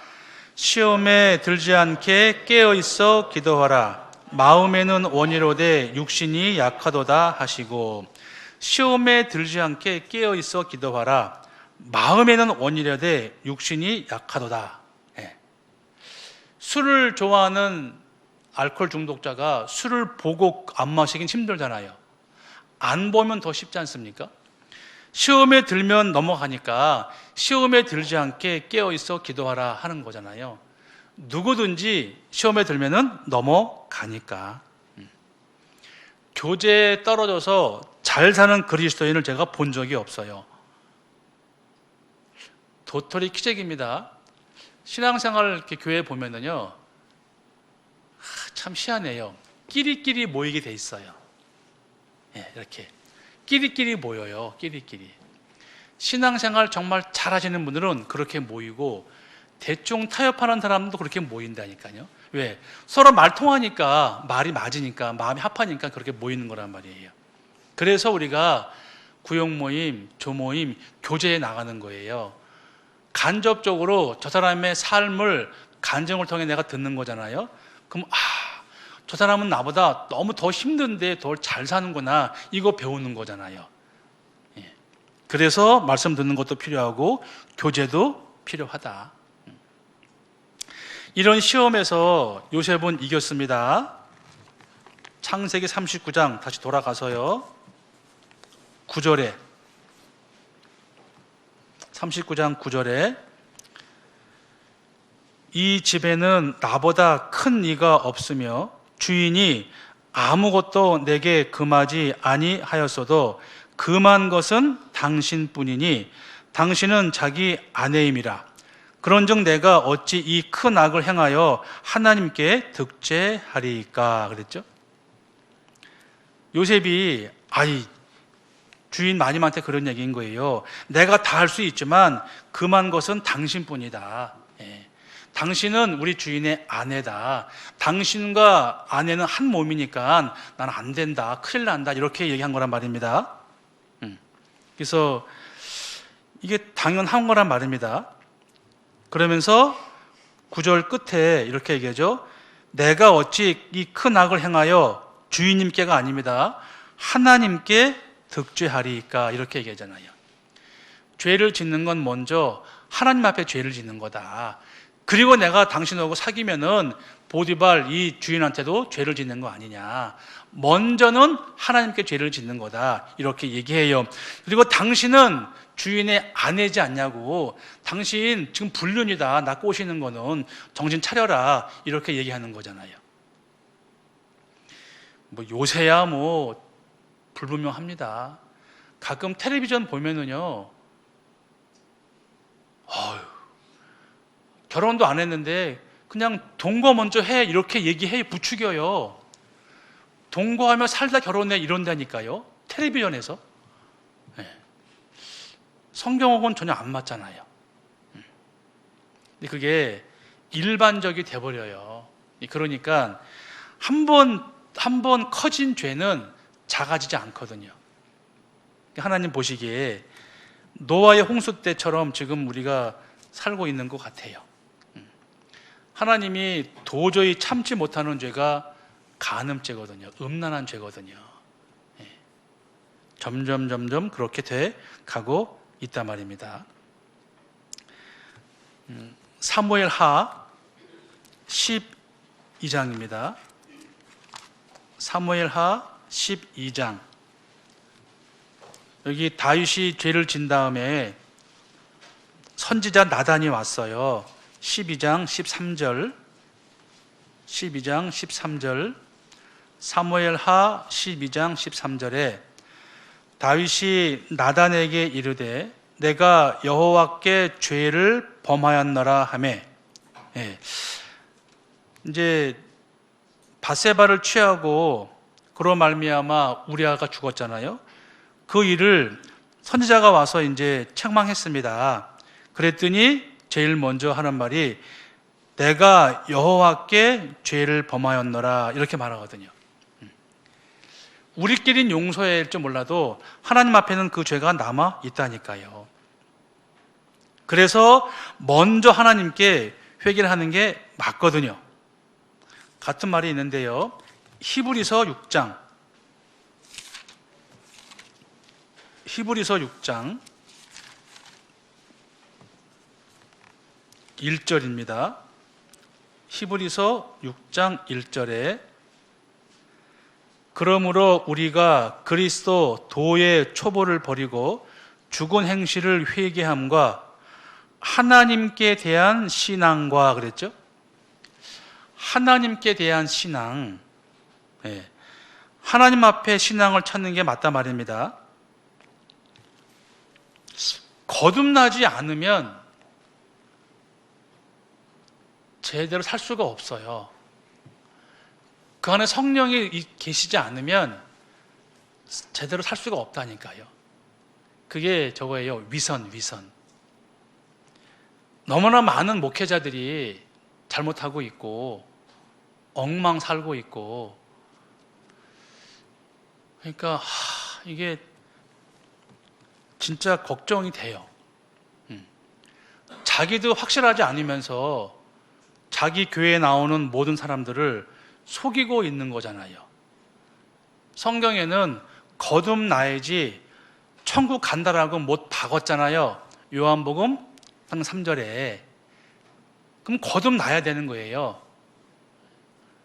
Speaker 1: 시험에 들지 않게 깨어있어 기도하라. 마음에는 원이로되 육신이 약하도다 하시고. 시험에 들지 않게 깨어있어 기도하라. 마음에는 원이로되 육신이 약하도다. 술을 좋아하는 알코올 중독자가 술을 보고 안 마시긴 힘들잖아요. 안 보면 더 쉽지 않습니까? 시험에 들면 넘어가니까 시험에 들지 않게 깨어있어 기도하라 하는 거잖아요. 누구든지 시험에 들면은 넘어가니까. 교재에 떨어져서 잘 사는 그리스도인을 제가 본 적이 없어요. 도토리 키재기입니다. 신앙생활 이렇게 교회에 보면은요, 참 희한해요. 끼리끼리 모이게 돼 있어요. 예, 이렇게 끼리끼리 모여요. 끼리끼리. 신앙생활 정말 잘하시는 분들은 그렇게 모이고, 대충 타협하는 사람도 그렇게 모인다니까요. 왜? 서로 말 통하니까, 말이 맞으니까, 마음이 합하니까 그렇게 모이는 거란 말이에요. 그래서 우리가 구역 모임, 조모임, 교제에 나가는 거예요. 간접적으로 저 사람의 삶을 간증을 통해 내가 듣는 거잖아요. 그럼 저 사람은 나보다 너무 더 힘든데 더 잘 사는구나, 이거 배우는 거잖아요. 예. 그래서 말씀 듣는 것도 필요하고 교제도 필요하다. 이런 시험에서 요셉은 이겼습니다. 창세기 39장 다시 돌아가서요, 9절에 39장 9절에 이 집에는 나보다 큰 이가 없으며 주인이 아무것도 내게 금하지 아니하였어도 금한 것은 당신뿐이니 당신은 자기 아내임이라. 그런즉 내가 어찌 이 큰 악을 행하여 하나님께 득죄하리까 그랬죠. 요셉이 주인 마님한테 그런 얘기인 거예요. 내가 다 할 수 있지만 금한 것은 당신뿐이다. 예. 당신은 우리 주인의 아내다. 당신과 아내는 한 몸이니까 난 안 된다, 큰일 난다, 이렇게 얘기한 거란 말입니다. 그래서 이게 당연한 거란 말입니다. 그러면서 9절 끝에 이렇게 얘기하죠. 내가 어찌 이 큰 악을 행하여, 주인님께가 아닙니다, 하나님께 득죄하리까, 이렇게 얘기하잖아요. 죄를 짓는 건 먼저 하나님 앞에 죄를 짓는 거다. 그리고 내가 당신하고 사귀면은 보디발 이 주인한테도 죄를 짓는 거 아니냐. 먼저는 하나님께 죄를 짓는 거다, 이렇게 얘기해요. 그리고 당신은 주인의 아내지 않냐고. 당신 지금 불륜이다, 나 꼬시는 거는. 정신 차려라, 이렇게 얘기하는 거잖아요. 요새야 불분명합니다. 가끔 텔레비전 보면은요, 결혼도 안 했는데 그냥 동거 먼저 해, 이렇게 얘기해 부추겨요. 동거하며 살다 결혼해, 이런다니까요, 텔레비전에서. 네. 성경하고는 전혀 안 맞잖아요. 근데 그게 일반적이 돼버려요. 그러니까 한 번 커진 죄는 작아지지 않거든요. 하나님 보시기에 노아의 홍수 때처럼 지금 우리가 살고 있는 것 같아요. 하나님이 도저히 참지 못하는 죄가 간음죄거든요. 음란한 죄거든요. 점점 그렇게 돼 가고 있단 말입니다. 사무엘하 12장입니다. 사무엘하 12장. 여기 다윗이 죄를 진 다음에 선지자 나단이 왔어요. 12장 13절. 12장 13절. 사무엘하 12장 13절에 다윗이 나단에게 이르되 내가 여호와께 죄를 범하였노라 하매, 이제 밧세바를 취하고 그로 말미암아 우리아가 죽었잖아요. 그 일을 선지자가 와서 이제 책망했습니다. 그랬더니 제일 먼저 하는 말이 내가 여호와께 죄를 범하였노라, 이렇게 말하거든요. 우리끼리는 용서할 줄 몰라도 하나님 앞에는 그 죄가 남아 있다니까요. 그래서 먼저 하나님께 회개를 하는 게 맞거든요. 같은 말이 있는데요, 히브리서 6장 1절입니다. 히브리서 6장 1절에 그러므로 우리가 그리스도 도의 초보를 버리고 죽은 행실을 회개함과 하나님께 대한 신앙과 그랬죠? 하나님께 대한 신앙, 하나님 앞에 신앙을 찾는 게 맞다 말입니다. 거듭나지 않으면 제대로 살 수가 없어요. 그 안에 성령이 계시지 않으면 제대로 살 수가 없다니까요. 그게 저거예요. 위선. 너무나 많은 목회자들이 잘못하고 있고 엉망 살고 있고, 그러니까 이게 진짜 걱정이 돼요. 자기도 확실하지 않으면서 자기 교회에 나오는 모든 사람들을 속이고 있는 거잖아요. 성경에는 거듭나야지 천국 간다라고 못 박았잖아요. 요한복음 3절에. 그럼 거듭나야 되는 거예요.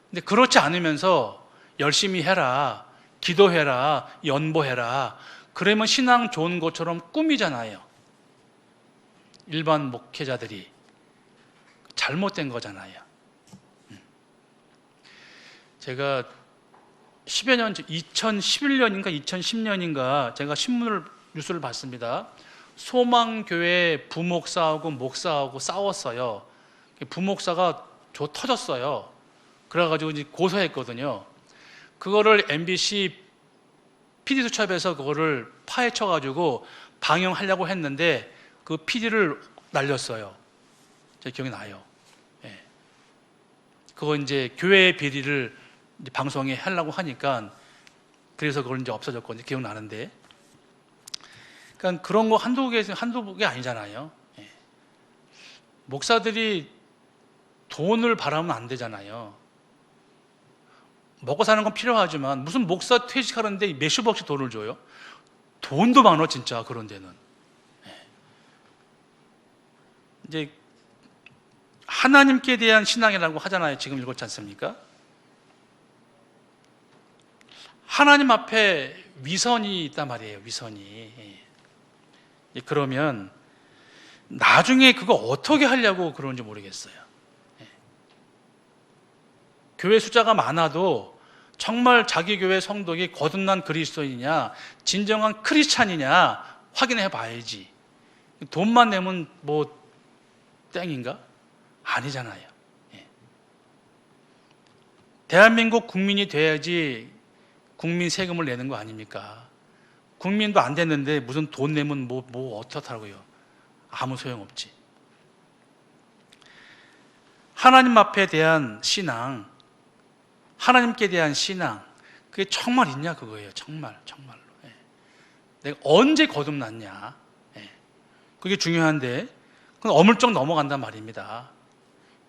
Speaker 1: 근데 그렇지 않으면서 열심히 해라, 기도해라, 연보해라, 그러면 신앙 좋은 것처럼 꾸미잖아요. 일반 목회자들이. 잘못된 거잖아요. 제가 10여 년 전, 2011년인가 2010년인가 제가 뉴스를 봤습니다. 소망교회 부목사하고 목사하고 싸웠어요. 부목사가 터졌어요. 그래가지고 이제 고소했거든요. 그거를 MBC PD수첩에서 그거를 파헤쳐가지고 방영하려고 했는데 그 PD를 날렸어요. 제 기억이 나요. 그거 이제 교회 비리를 이제 방송에 하려고 하니까 그래서 그걸 이제 없어졌거든요. 기억나는데. 그러니까 그런 거 한두 개 아니잖아요. 목사들이 돈을 바라면 안 되잖아요. 먹고 사는 건 필요하지만 무슨 목사 퇴직하는데 몇십억씩 돈을 줘요? 돈도 많아 진짜 그런 데는. 이제 하나님께 대한 신앙이라고 하잖아요. 지금 읽었지 않습니까? 하나님 앞에 위선이 있단 말이에요. 위선이. 그러면 나중에 그거 어떻게 하려고 그러는지 모르겠어요. 교회 숫자가 많아도 정말 자기 교회 성도가 거듭난 그리스도인이냐, 진정한 크리스찬이냐 확인해 봐야지. 돈만 내면 뭐 땡인가? 아니잖아요. 대한민국 국민이 돼야지 국민 세금을 내는 거 아닙니까? 국민도 안 됐는데 무슨 돈 내면 뭐 어떻다고요? 아무 소용없지. 하나님 앞에 대한 신앙, 하나님께 대한 신앙, 그게 정말 있냐 그거예요. 정말로. 내가 언제 거듭났냐? 그게 중요한데 그건 어물쩍 넘어간단 말입니다.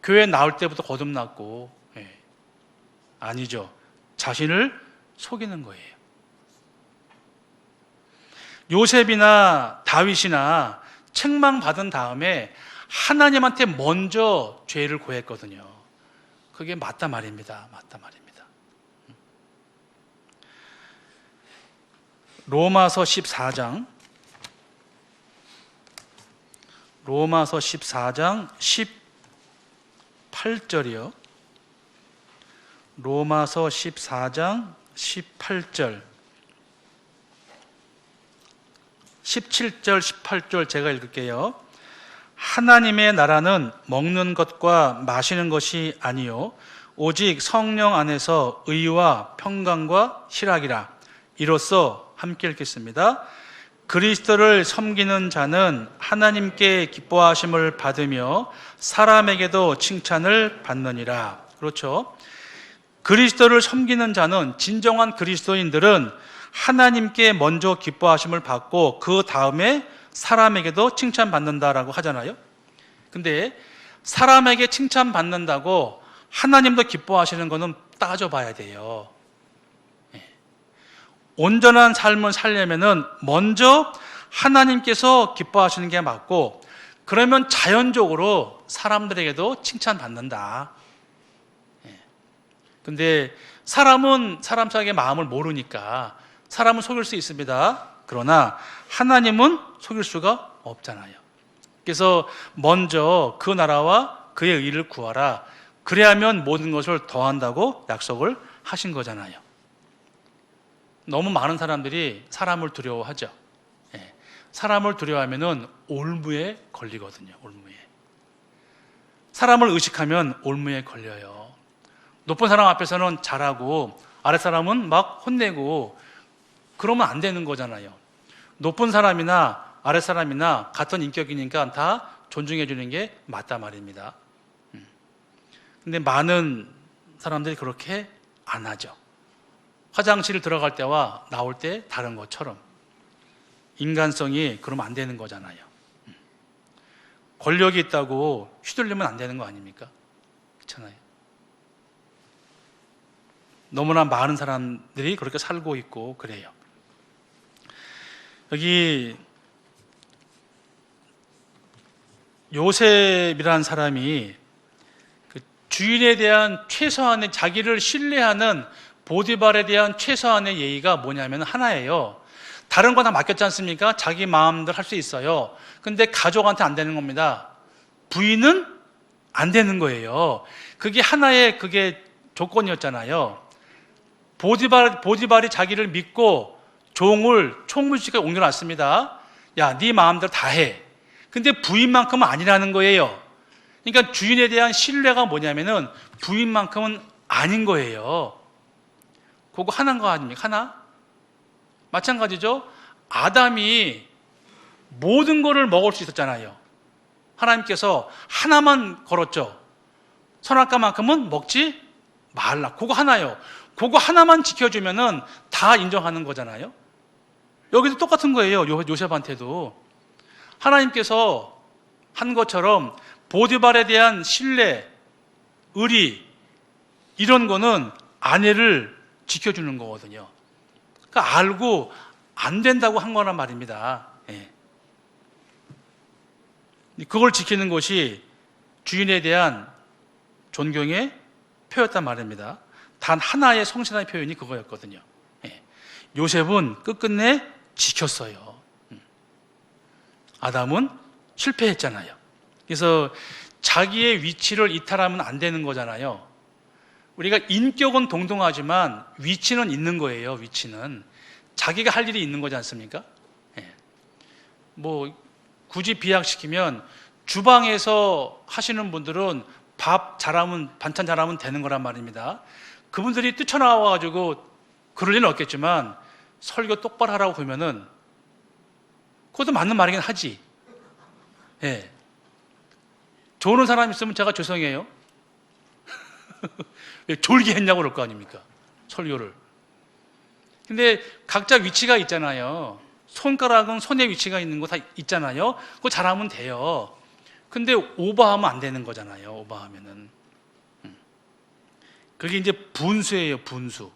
Speaker 1: 교회 나올 때부터 거듭났고, 아니죠. 자신을 속이는 거예요. 요셉이나 다윗이나 책망받은 다음에 하나님한테 먼저 죄를 고했거든요. 그게 맞다 말입니다. 로마서 14장 18절이요. 로마서 14장 18절 17절 18절 제가 읽을게요. 하나님의 나라는 먹는 것과 마시는 것이 아니요 오직 성령 안에서 의와 평강과 희락이라. 이로써 함께 읽겠습니다. 그리스도를 섬기는 자는 하나님께 기뻐하심을 받으며 사람에게도 칭찬을 받느니라. 그렇죠. 그리스도를 섬기는 자는, 진정한 그리스도인들은 하나님께 먼저 기뻐하심을 받고 그 다음에 사람에게도 칭찬받는다라고 하잖아요. 근데 사람에게 칭찬받는다고 하나님도 기뻐하시는 것은 따져봐야 돼요. 온전한 삶을 살려면은 먼저 하나님께서 기뻐하시는 게 맞고, 그러면 자연적으로 사람들에게도 칭찬받는다. 근데 사람은 사람 자기의 마음을 모르니까 사람은 속일 수 있습니다. 그러나 하나님은 속일 수가 없잖아요. 그래서 먼저 그 나라와 그의 의를 구하라. 그래야면 모든 것을 더한다고 약속을 하신 거잖아요. 너무 많은 사람들이 사람을 두려워하죠. 예. 사람을 두려워하면은 올무에 걸리거든요. 올무에. 사람을 의식하면 올무에 걸려요. 높은 사람 앞에서는 잘하고 아랫 사람은 막 혼내고 그러면 안 되는 거잖아요. 높은 사람이나 아랫 사람이나 같은 인격이니까 다 존중해 주는 게 맞다 말입니다. 근데 많은 사람들이 그렇게 안 하죠. 화장실 들어갈 때와 나올 때 다른 것처럼 인간성이 그러면 안 되는 거잖아요. 권력이 있다고 휘둘리면 안 되는 거 아닙니까? 그렇잖아요. 너무나 많은 사람들이 그렇게 살고 있고 그래요. 여기 요셉이라는 사람이 그 주인에 대한 최소한의 자기를 신뢰하는 보디발에 대한 최소한의 예의가 뭐냐면 하나예요. 다른 거 다 맡겼지 않습니까? 자기 마음대로 할 수 있어요. 근데 가족한테 안 되는 겁니다. 부인은 안 되는 거예요. 그게 하나의 그게 조건이었잖아요. 보디발이 자기를 믿고 종을 총무실에 옮겨놨습니다. 야, 네 마음대로 다 해. 근데 부인만큼은 아니라는 거예요. 그러니까 주인에 대한 신뢰가 뭐냐면은 부인만큼은 아닌 거예요. 그거 하나인 거 아닙니까? 하나? 마찬가지죠. 아담이 모든 거를 먹을 수 있었잖아요. 하나님께서 하나만 걸었죠. 선악과만큼은 먹지 말라. 그거 하나요. 그거 하나만 지켜주면은 다 인정하는 거잖아요. 여기도 똑같은 거예요. 요셉한테도 하나님께서 한 것처럼 보디발에 대한 신뢰, 의리 이런 거는 아내를 지켜주는 거거든요. 그러니까 알고 안 된다고 한 거란 말입니다. 예. 그걸 지키는 것이 주인에 대한 존경의 표였단 말입니다. 단 하나의 성실한 표현이 그거였거든요. 예. 요셉은 끝끝내 지켰어요. 아담은 실패했잖아요. 그래서 자기의 위치를 이탈하면 안 되는 거잖아요. 우리가 인격은 동등하지만 위치는 있는 거예요. 위치는 자기가 할 일이 있는 거지 않습니까? 예. 뭐 굳이 비약시키면 주방에서 하시는 분들은 밥 잘하면 반찬 잘하면 되는 거란 말입니다. 그분들이 뛰쳐나와 가지고 그럴 일은 없겠지만 설교 똑바로 하라고 그러면은 그것도 맞는 말이긴 하지. 예. 좋은 사람 있으면 제가 죄송해요. 왜 졸게 했냐고 그럴 거 아닙니까? 설교를. 근데 각자 위치가 있잖아요. 손가락은 손의 위치가 있는 거 다 있잖아요. 그거 잘하면 돼요. 근데 오버하면 안 되는 거잖아요. 오버하면은. 그게 이제 분수예요. 분수.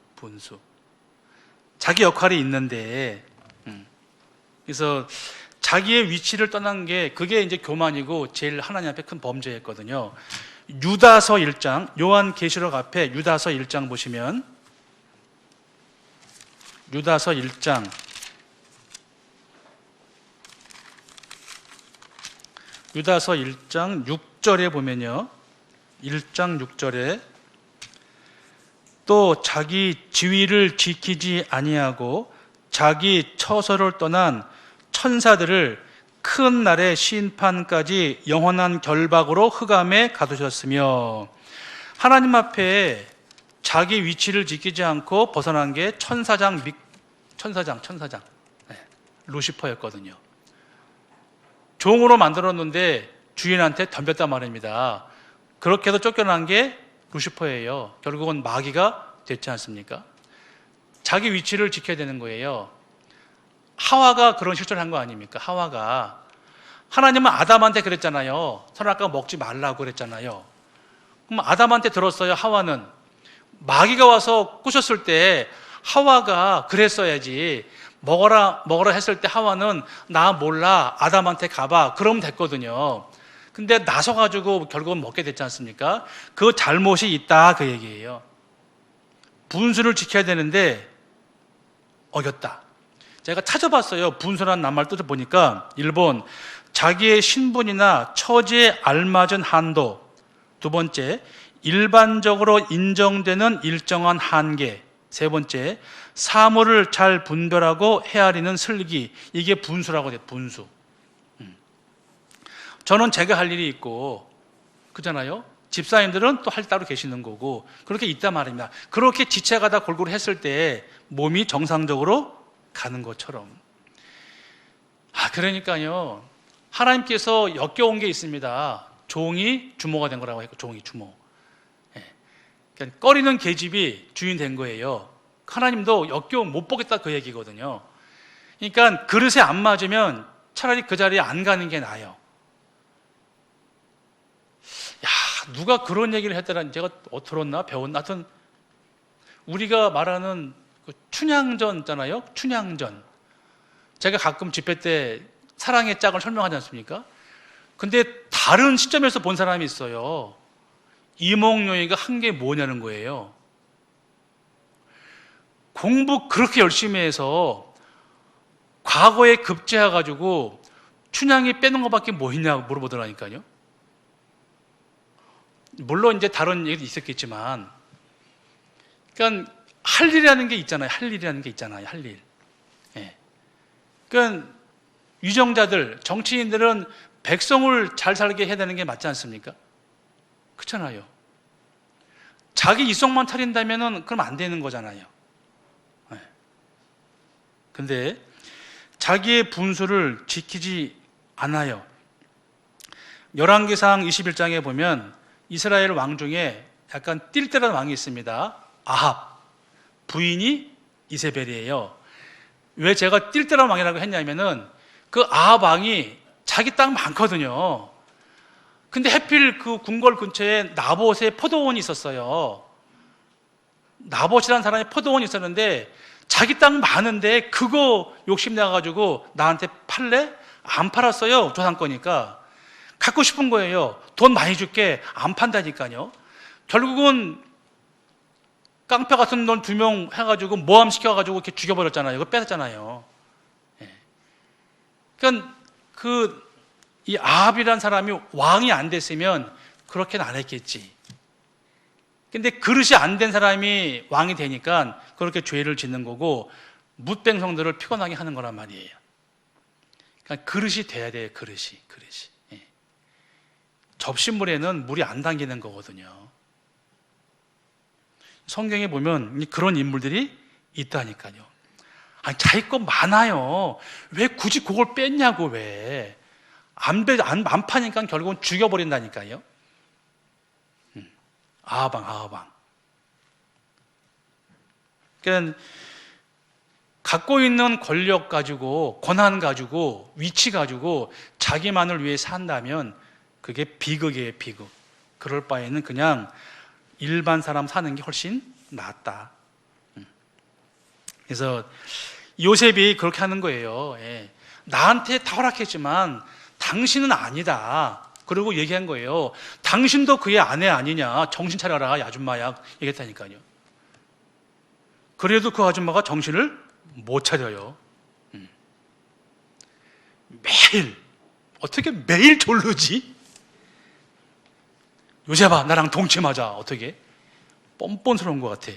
Speaker 1: 자기 역할이 있는데. 그래서 자기의 위치를 떠난 게 그게 이제 교만이고 제일 하나님 앞에 큰 범죄였거든요. 유다서 1장, 요한계시록 앞에 유다서 1장 보시면 유다서 1장 유다서 1장 6절에 보면요. 1장 6절에 또 자기 지위를 지키지 아니하고 자기 처소를 떠난 천사들을 큰 날의 심판까지 영원한 결박으로 흑암에 가두셨으며 하나님 앞에 자기 위치를 지키지 않고 벗어난 게 천사장 네, 루시퍼였거든요. 종으로 만들었는데 주인한테 덤볐단 말입니다. 그렇게 해서 쫓겨난 게 루시퍼예요. 결국은 마귀가 됐지 않습니까? 자기 위치를 지켜야 되는 거예요. 하와가 그런 실천을 한 거 아닙니까? 하와가 하나님은 아담한테 그랬잖아요. 선악과 먹지 말라고 그랬잖아요. 그럼 아담한테 들었어요. 하와는 마귀가 와서 꾸셨을 때 하와가 그랬어야지. 먹어라 했을 때 하와는 나 몰라 아담한테 가봐 그러면 됐거든요. 근데 나서가지고 결국은 먹게 됐지 않습니까? 그 잘못이 있다 그 얘기예요. 분수를 지켜야 되는데 어겼다. 제가 찾아봤어요. 분수라는 낱말 뜻을 보니까 1번 자기의 신분이나 처지에 알맞은 한도, 2번째 일반적으로 인정되는 일정한 한계. 세 번째, 사물을 잘 분별하고 헤아리는 슬기. 이게 분수라고 돼요. 분수. 저는 제가 할 일이 있고, 그잖아요. 집사님들은 또 할 따로 계시는 거고, 그렇게 있단 말입니다. 그렇게 지체가다 골고루 했을 때 몸이 정상적으로 가는 것처럼. 그러니까요. 하나님께서 역겨운 게 있습니다. 종이 주모가 된 거라고 했고, 종이 주모. 그러니까 꺼리는 계집이 주인 된 거예요. 하나님도 역겨움 못 보겠다 그 얘기거든요. 그러니까 그릇에 안 맞으면 차라리 그 자리에 안 가는 게 나아요. 누가 그런 얘기를 했더라. 제가 들었나 배웠나. 하여튼 우리가 말하는 그 춘향전 있잖아요. 춘향전. 제가 가끔 집회 때 사랑의 짝을 설명하지 않습니까? 근데 다른 시점에서 본 사람이 있어요. 이몽룡이가 한 게 뭐냐는 거예요. 공부 그렇게 열심히 해서 과거에 급제해가지고 춘향이 빼는 것밖에 뭐 있냐고 물어보더라니까요. 물론 이제 다른 얘기도 있었겠지만, 그러니까 할 일이라는 게 있잖아요. 할 일이라는 게 있잖아요. 할 일. 그러니까 위정자들, 정치인들은 백성을 잘 살게 해야 되는 게 맞지 않습니까? 그렇잖아요. 자기 이성만 차린다면은 그럼 안 되는 거잖아요. 근데 자기의 분수를 지키지 않아요. 열왕기상 21장에 보면 이스라엘 왕 중에 약간 띨띨한 왕이 있습니다. 아합. 부인이 이세벨이에요. 왜 제가 띨띨한 왕이라고 했냐면은 그 아합 왕이 자기 땅 많거든요. 근데 하필 그 궁궐 근처에 나봇의 포도원이 있었어요. 나봇이라는 사람이 포도원이 있었는데 자기 땅 많은데 그거 욕심내가지고 나한테 팔래? 안 팔았어요. 조상 거니까. 갖고 싶은 거예요. 돈 많이 줄게. 안 판다니까요. 결국은 깡패 같은 놈 2명 해가지고 모함 시켜가지고 이렇게 죽여버렸잖아요. 이거 뺏었잖아요. 그러니까 이 아합이라는 사람이 왕이 안 됐으면 그렇게는 안 했겠지. 근데 그릇이 안 된 사람이 왕이 되니까 그렇게 죄를 짓는 거고 뭇뱅성들을 피곤하게 하는 거란 말이에요. 그러니까 그릇이 돼야 돼요. 그릇이. 접시물에는 물이 안 담기는 거거든요. 성경에 보면 그런 인물들이 있다니까요. 자기 거 많아요. 왜 굳이 그걸 뺐냐고 왜. 안 파니까 결국은 죽여버린다니까요. 아하방. 그러니까 갖고 있는 권력 가지고, 권한 가지고, 위치 가지고 자기만을 위해 산다면 그게 비극이에요, 비극. 그럴 바에는 그냥 일반 사람 사는 게 훨씬 낫다. 그래서 요셉이 그렇게 하는 거예요. 나한테 다 허락했지만 당신은 아니다. 그리고 얘기한 거예요. 당신도 그의 아내 아니냐. 정신 차려라, 이 아줌마야. 얘기했다니까요. 그래도 그 아줌마가 정신을 못 차려요. 매일, 어떻게 매일 졸르지? 요셉아, 나랑 동침하자. 어떻게? 뻔뻔스러운 것 같아.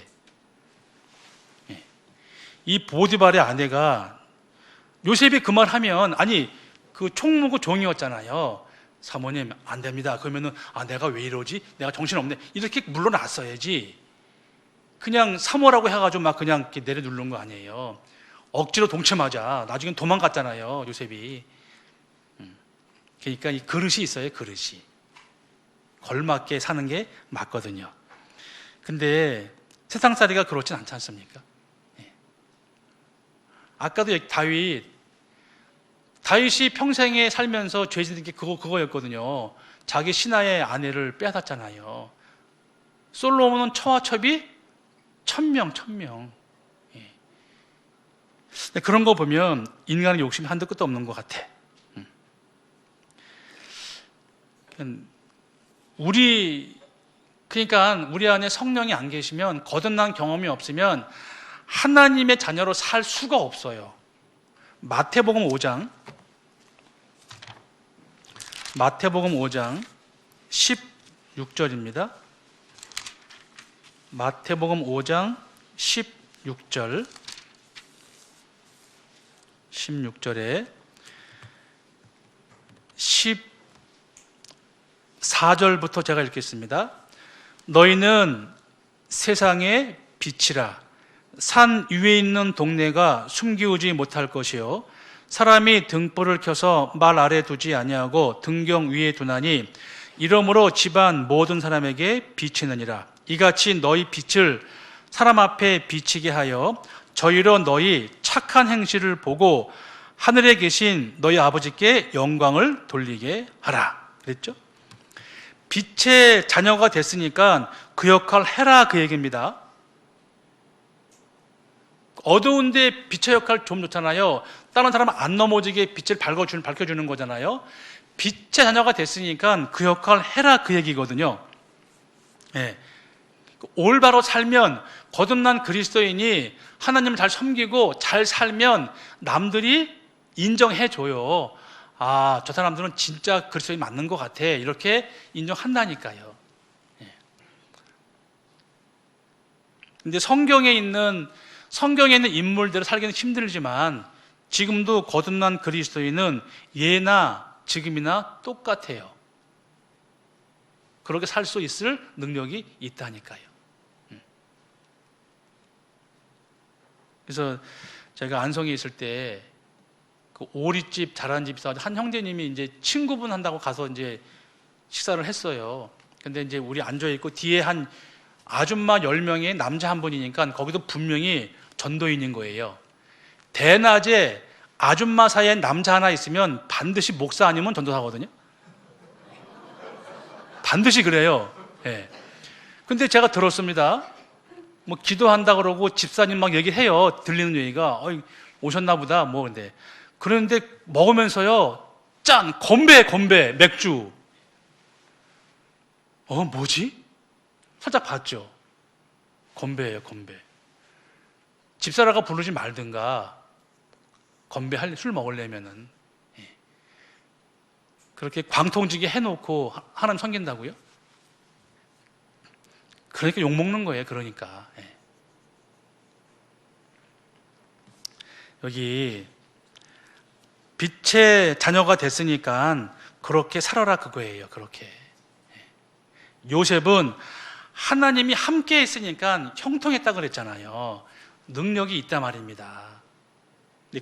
Speaker 1: 이 보디발의 아내가 요셉이 그 말 하면, 그 총무고 종이었잖아요. 사모님, 안 됩니다. 그러면은, 내가 왜 이러지? 내가 정신없네. 이렇게 물러났어야지. 그냥 사모라고 해가지고 막 그냥 이렇게 내려누른 거 아니에요. 억지로 동침하자. 나중엔 도망갔잖아요, 요셉이. 그러니까 이 그릇이 있어요, 그릇이. 걸맞게 사는 게 맞거든요. 근데 세상살이가 그렇진 않지 않습니까? 아까도 다윗이 평생에 살면서 죄 짓는 게 그거였거든요. 자기 신하의 아내를 빼앗았잖아요. 솔로몬은 처와 첩이 1000명. 그런 거 보면 인간의 욕심이 한도 끝도 없는 것 같아. 그러니까 우리 안에 성령이 안 계시면, 거듭난 경험이 없으면 하나님의 자녀로 살 수가 없어요. 마태복음 5장 16절입니다. 마태복음 5장 16절에 14절부터 제가 읽겠습니다. 너희는 세상의 빛이라. 산 위에 있는 동네가 숨기우지 못할 것이요 사람이 등불을 켜서 말 아래 두지 아니하고 등경 위에 두나니 이러므로 집안 모든 사람에게 비치느니라. 이같이 너희 빛을 사람 앞에 비치게 하여 저희로 너희 착한 행실을 보고 하늘에 계신 너희 아버지께 영광을 돌리게 하라. 그랬죠? 빛의 자녀가 됐으니까 그 역할 해라, 그 얘기입니다. 어두운데 빛의 역할 좀 좋잖아요. 다른 사람 안 넘어지게 빛을 밝혀주는 거잖아요. 빛의 자녀가 됐으니까 그 역할 해라, 그 얘기거든요. 예. 올바로 살면, 거듭난 그리스도인이 하나님을 잘 섬기고 잘 살면 남들이 인정해줘요. 아, 저 사람들은 진짜 그리스도인 맞는 것 같아. 이렇게 인정한다니까요. 예. 근데 성경에 있는 인물대로 살기는 힘들지만 지금도 거듭난 그리스도인은 예나 지금이나 똑같아요. 그렇게 살 수 있을 능력이 있다니까요. 그래서 제가 안성에 있을 때 그 오리집 잘하는 집에서 한 형제님이 이제 친구분 한다고 가서 이제 식사를 했어요. 근데 이제 우리 앉아 있고 뒤에 한 아줌마 10명의 남자 한 분이니까 거기도 분명히 전도인인 거예요. 대낮에 아줌마 사이에 남자 하나 있으면 반드시 목사 아니면 전도사거든요. 반드시 그래요. 예. 근데 제가 들었습니다. 뭐 기도한다 그러고 집사님 막 얘기해요. 들리는 얘기가 오셨나 보다. 뭐 근데 그런데 먹으면서요, 짠 건배 맥주. 뭐지? 살짝 봤죠. 건배예요, 건배. 집사라가 부르지 말든가. 건배할 술 먹으려면은. 예. 그렇게 광통지게 해놓고 하나님 섬긴다고요? 그러니까 욕먹는 거예요. 그러니까. 예. 여기 빛의 자녀가 됐으니까 그렇게 살아라, 그거예요. 그렇게. 예. 요셉은 하나님이 함께 했으니까 형통했다 그랬잖아요. 능력이 있단 말입니다.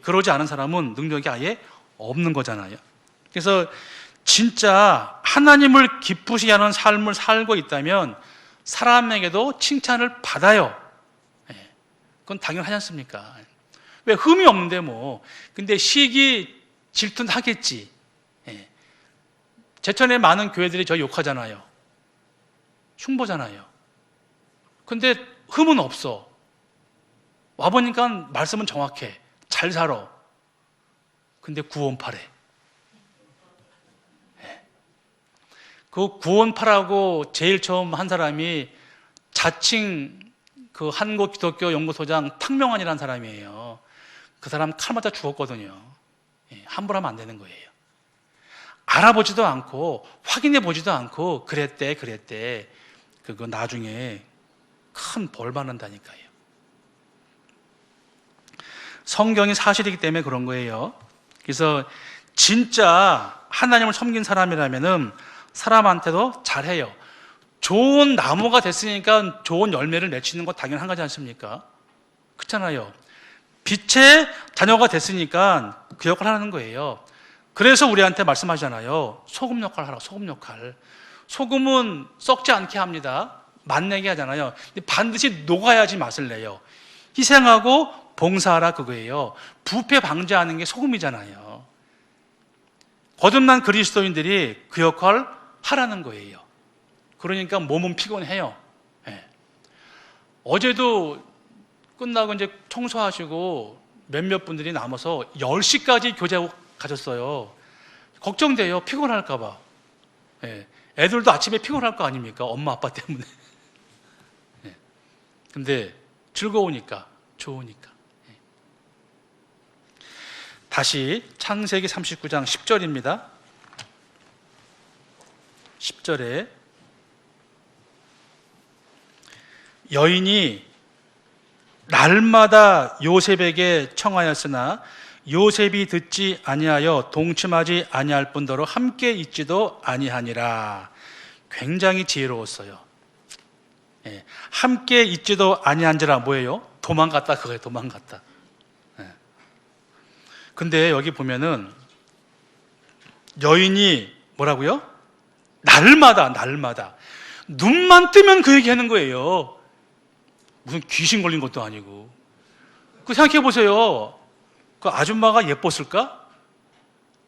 Speaker 1: 그러지 않은 사람은 능력이 아예 없는 거잖아요. 그래서 진짜 하나님을 기쁘시게 하는 삶을 살고 있다면 사람에게도 칭찬을 받아요. 그건 당연하지 않습니까? 왜 흠이 없는데 뭐. 근데 시기 질투는 하겠지. 제천에 많은 교회들이 저 욕하잖아요. 흉보잖아요. 근데 흠은 없어. 와보니까 말씀은 정확해. 잘 살아. 근데 구원파래. 그 구원파라고 제일 처음 한 사람이 자칭 그 한국기독교연구소장 탕명환이라는 사람이에요. 그 사람 칼 맞아 죽었거든요. 함부로 하면 안 되는 거예요. 알아보지도 않고 확인해 보지도 않고 그랬대. 그거 나중에 큰 벌 받는다니까요. 성경이 사실이기 때문에 그런 거예요. 그래서 진짜 하나님을 섬긴 사람이라면은 사람한테도 잘해요. 좋은 나무가 됐으니까 좋은 열매를 맺히는 거 당연한 거지 않습니까? 그렇잖아요. 빛의 자녀가 됐으니까 그 역할을 하는 거예요. 그래서 우리한테 말씀하잖아요. 소금 역할을 하라, 소금 역할. 소금은 썩지 않게 합니다. 맛내게 하잖아요. 근데 반드시 녹아야지 맛을 내요. 희생하고 봉사하라, 그거예요. 부패 방지하는 게 소금이잖아요. 거듭난 그리스도인들이 그 역할 하라는 거예요. 그러니까 몸은 피곤해요. 네. 어제도 끝나고 이제 청소하시고 몇몇 분들이 남아서 10시까지 교제하고 가셨어요. 걱정돼요. 피곤할까봐. 네. 애들도 아침에 피곤할 거 아닙니까? 엄마 아빠 때문에. 네. 근데 즐거우니까, 좋으니까. 네. 다시 창세기 39장 10절입니다. 10절에 여인이 날마다 요셉에게 청하였으나 요셉이 듣지 아니하여 동침하지 아니할 뿐더러 함께 있지도 아니하니라. 굉장히 지혜로웠어요. 예, 함께 있지도 아니한지라 뭐예요? 도망갔다 그거예요. 도망갔다. 예. 근데 여기 보면은 여인이 뭐라고요? 날마다 눈만 뜨면 그 얘기하는 거예요. 무슨 귀신 걸린 것도 아니고. 그 생각해 보세요. 그 아줌마가 예뻤을까?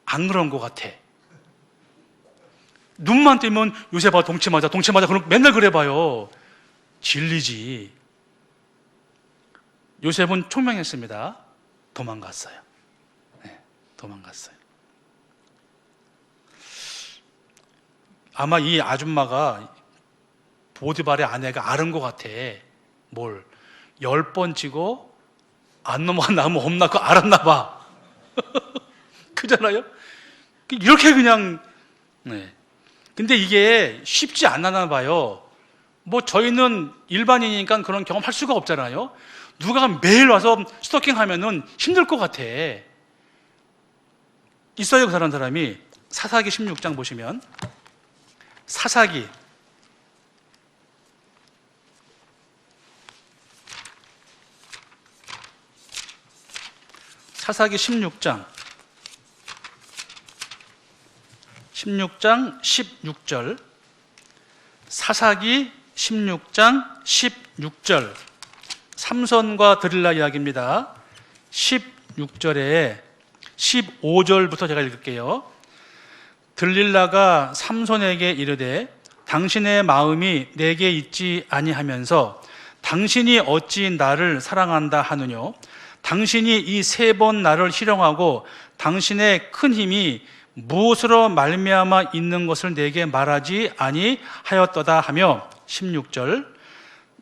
Speaker 1: 안 그런 것 같아. 눈만 뜨면 요셉아 동침하자 그럼 맨날 그래 봐요. 진리지. 요셉은 총명했습니다. 도망갔어요. 네, 도망갔어요. 아마 이 아줌마가 보디발의 아내가 아는 것 같아. 뭘 10번 치고 안 넘어가면 없나 그거 알았나 봐. 그잖아요. 이렇게 그냥. 네. 근데 이게 쉽지 않나 봐요. 뭐 저희는 일반인이니까 그런 경험할 수가 없잖아요. 누가 매일 와서 스토킹하면은 힘들 것 같아. 있어요, 그 사람이. 사사기 16장 보시면 사사기 16장 16절 사사기 16장 16절 삼손과 드릴라 이야기입니다. 16절에 15절부터 제가 읽을게요. 들릴라가 삼손에게 이르되 당신의 마음이 내게 있지 아니하면서 당신이 어찌 나를 사랑한다 하느뇨. 당신이 이 3번 나를 희롱하고 당신의 큰 힘이 무엇으로 말미암아 있는 것을 내게 말하지 아니하였도다 하며 16절